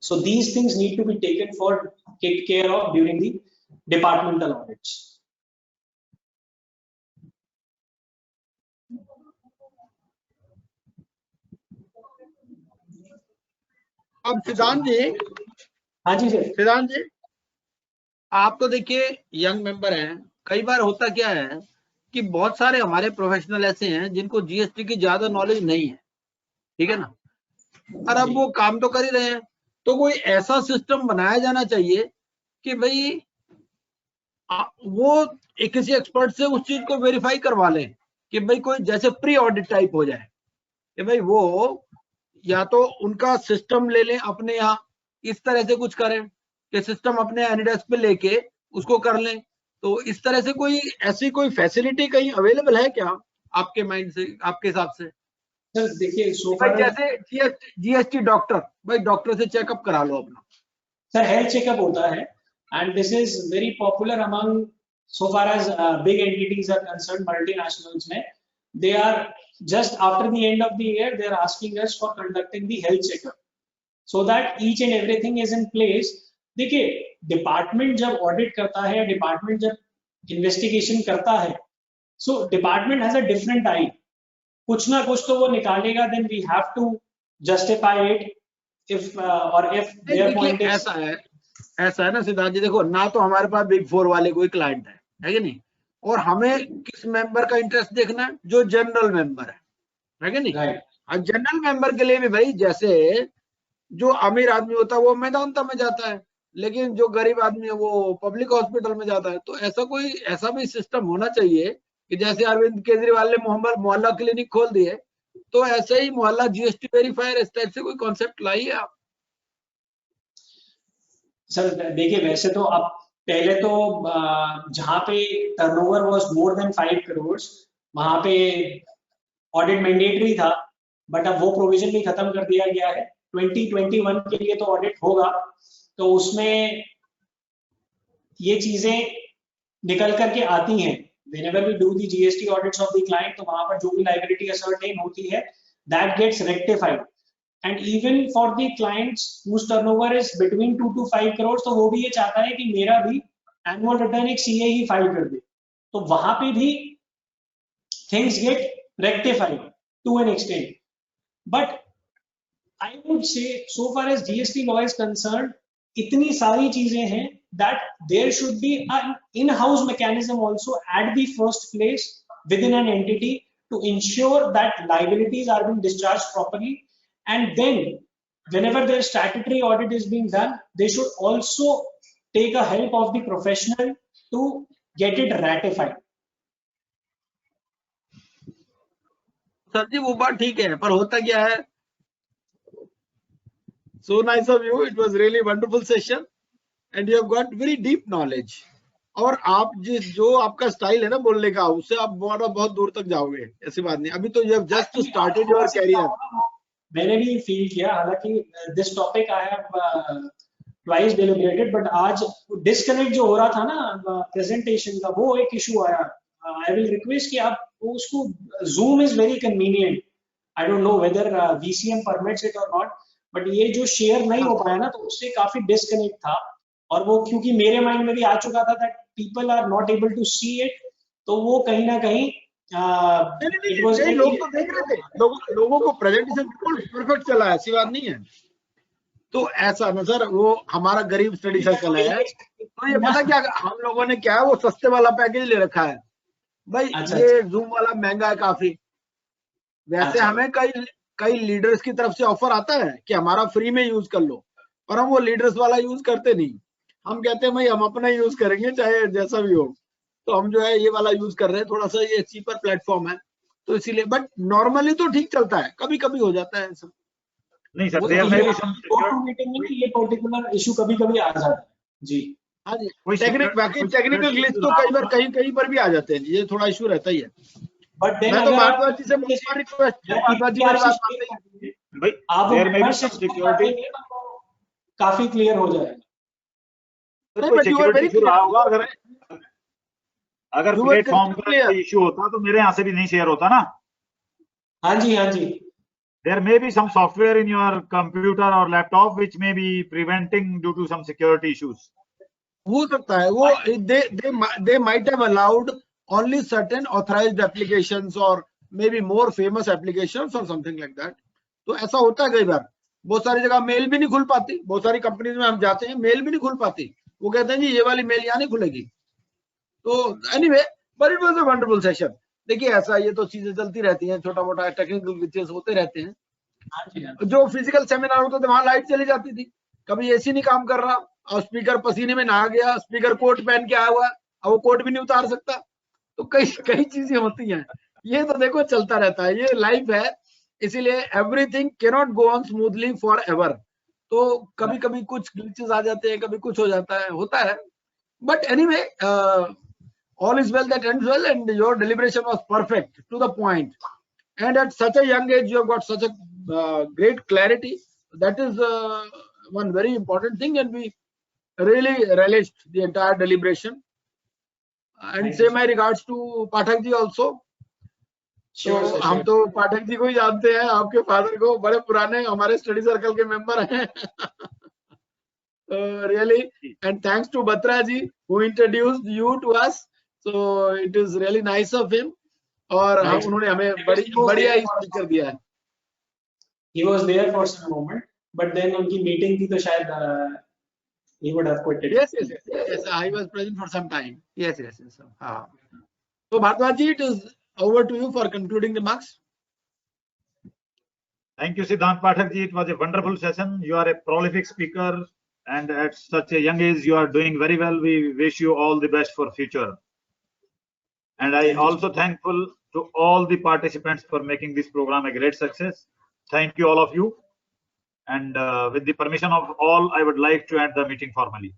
S2: So these things need to be taken care of during the departmental audits.
S1: अब सिद्धांत जी,
S2: हाँ जी sir.
S1: सिद्धांत जी, आप तो देखिए young member हैं, कई बार होता क्या है कि बहुत सारे हमारे प्रोफेशनल ऐसे हैं जिनको जीएसटी की ज्यादा नॉलेज नहीं है, ठीक है ना, और अब वो काम तो कर ही रहे हैं, तो कोई ऐसा सिस्टम बनाया जाना चाहिए कि भाई वो किसी एक्सपर्ट से उस चीज को वेरीफाई करवा लें कि भाई कोई जैसे प्री ऑडिट टाइप हो जाए कि भाई वो या तो उनका सिस्टम ले लें अपने यहाँ, इस तरह से कुछ करें कि सिस्टम अपने एनिडेस्क पे लेके उसको कर लें। तो इस तरह से कोई ऐसी कोई फैसिलिटी कहीं अवेलेबल है क्या आपके माइंड से, आपके हिसाब से?
S2: सर देखिए,
S1: जैसे जीएसटी डॉक्टर, भाई डॉक्टर से चेकअप करा लो अपना।
S2: सर हेल्थ चेकअप होता है and this is very popular among, so far as big entities are concerned, multinationals में, they are just after the end of the year they are asking us for conducting the health checkup so that each and everything is in place देखिए, department जब audit करता है, department जब investigation करता है, so department has a different eye, कुछ ना कुछ तो वो निकालेगा, then we have to justify it if और इफ देयर पॉइंट इज।
S1: ऐसा है ना सिद्धार्थ जी, देखो ना तो हमारे पास बिग फोर वाले कोई क्लाइंट है कि नहीं, और हमें किस मेंबर का इंटरेस्ट देखना है, जो जनरल मेंबर है कि नहीं।
S2: राइट,
S1: और जनरल मेंबर के लिए भी भाई, जैसे जो अमीर आदमी होता है वो मैदानता में जाता है, लेकिन जो गरीब आदमी है वो पब्लिक हॉस्पिटल में जाता है। तो ऐसा भी सिस्टम होना चाहिए कि जैसे अरविंद केजरीवाल ने मोहल्ला क्लिनिक खोल दिए, तो ऐसे ही मोहल्ला जीएसटी वेरीफायर, इस टाइप से कोई कॉन्सेप्ट लाइए आप।
S2: सर देखिए, वैसे तो अब पहले तो जहाँ पे turnover was more than 5 crore वहां पे ऑडिट मैंडेटरी था, बट अब वो प्रोविजन भी खत्म कर दिया गया है। 2021 के लिए तो ऑडिट होगा, तो उसमें ये चीजें निकल करके आती हैं। whenever we do the GST audits of the client, तो वहां पर जो भी liability ascertain होती है, that gets rectified. And even for the clients whose turnover is between 2 to 5 crores, तो वो भी ये चाहता है कि मेरा भी annual return एक CA ही फाइल कर दे, तो वहां पे भी things get rectified to an extent. But I would say, so far as GST law is concerned, इतनी सारी चीजें हैं that there should be an in-house mechanism also at the first place within an entity to ensure that liabilities are being discharged properly. And then whenever their statutory audit is being done, they should also take a help of the professional to get it ratified.
S1: Sir ji वो बात ठीक है, पर होता क्या है, so nice of you, it was really wonderful session and you have got very deep knowledge, और आप जो आपका स्टाइल है ना बोलने का, उससे आप बहुत दूर तक जाओगे, ऐसी बात नहीं। अभी तो you have just started your career.
S2: मैंने भी फील किया, हालांकि this topic I have twice deliberated, but आज डिस्कनेक्ट जो हो रहा था ना प्रेजेंटेशन का, वो एक इशू आया। आई विल रिक्वेस्ट कि आप उसको, zoom is very convenient, I don't know whether VCM permits it और नॉट, बट ये जो शेयर नहीं हो पाया ना, तो उससे काफी डिस्कनेक्ट था, और वो क्योंकि मेरे माइंड में भी आ चुका था that people are not able to see it, तो वो कहीं ना कहीं
S1: लोग तो देख रहे थे, लोगों को प्रेजेंटेशन बिल्कुल परफेक्ट चला है, ऐसी बात नहीं है। तो ऐसा ना सर, वो हमारा गरीब स्टडी सर्कल है, तो ये पता क्या हम लोगों ने क्या है, वो सस्ते वाला पैकेज ले रखा है भाई।
S2: अच्छा,
S1: ये जूम वाला महंगा है काफी। वैसे हमें कई लीडर्स की तरफ से ऑफर आता है कि हमारा फ्री में यूज कर लो, पर हम वो लीडर्स वाला यूज करते नहीं। हम कहते हैं भाई हम अपना यूज करेंगे चाहे जैसा भी हो, तो हम जो है ये वाला यूज कर रहे हैं, थोड़ा सा ये चीपर प्लेटफॉर्म है, तो इसीलिए। बट नॉर्मली तो ठीक चलता है, कभी कभी हो जाता है सब।
S3: नहीं सर,
S2: मीटिंग में ये पर्टिकुलर इशू कभी कभी आ जाता है जी।
S1: हाँ जी, टेक्निकल ग्लिच तो कई बार कहीं पर भी आ जाते हैं, ये थोड़ा इशू रहता ही है।
S2: बट
S1: मैं तो भारद्वाज जी से रिक्वेस्ट, भारद्वाज जी मेरी बात मानते हैं
S3: भाई,
S2: आप काफी क्लियर हो जाएगा।
S3: अगर प्लेटफॉर्म का इशू होता तो मेरे यहाँ से भी नहीं शेयर होता ना।
S2: हाँ जी, हाँ जी।
S3: There may be some software in your computer or laptop which may be preventing due to some security issues.
S1: हो सकता है वो, they might have allowed only certain authorized applications or maybe more famous applications or something like that. तो ऐसा होता है कई बार, बहुत सारी जगह मेल भी नहीं खुल पाती, बहुत सारी कंपनीज में हम जाते हैं मेल भी नहीं खुल पाती, वो कहते हैं जी ये वाली मेल यहाँ नहीं खुलेगी। तो anyway, but it was a wonderful session. देखिए ऐसा, ये तो चीजें चलती रहती हैं, छोटा मोटा टेक्निकल ग्लिचेस होते रहते हैं। जो फिजिकल सेमिनार होता था वहां लाइट चली जाती थी, कभी एसी नहीं काम कर रहा और स्पीकर पसीने में नहा गया, स्पीकर कोट पहन के आया हुआ, अब वो कोट भी नहीं उतार सकता। तो कई चीजें होती हैं, ये तो देखो चलता रहता है, ये लाइफ है, इसीलिए everything can not go on smoothly for ever. तो कभी कभी कुछ ग्लिचेस आ जाते हैं, कभी कुछ हो जाता है, होता है। But anyway, all is well that ends well, and your deliberation was perfect, to the point, and at such a young age you have got such a great clarity. That is one very important thing, and we really relished the entire deliberation. And say my regards to Pathak ji also.
S2: Sure,
S1: तो हम तो पाठक जी को ही जानते हैं, आपके father को, बड़े पुराने हमारे स्टडी सर्कल के मेंबर हैं। really. And thanks to Batraji who introduced you to us. So it is really nice of him. और
S2: Right.
S1: उन्होंने हमें बढ़िया ही स्पीकर दिया है.
S2: He was there for some moment, but then उनकी मीटिंग थी तो शायद he would have quit it.
S1: Yes. I was present for some time. Yes. हाँ. So Bharadwaj, it is over to you for concluding remarks.
S3: Thank you, Siddhant Pathak ji. It was a wonderful session. You are a prolific speaker, and at such a young age, you are doing very well. We wish you all the best for future. And I also thankful to all the participants for making this program a great success. Thank you, all of you. And with the permission of all, I would like to end the meeting formally.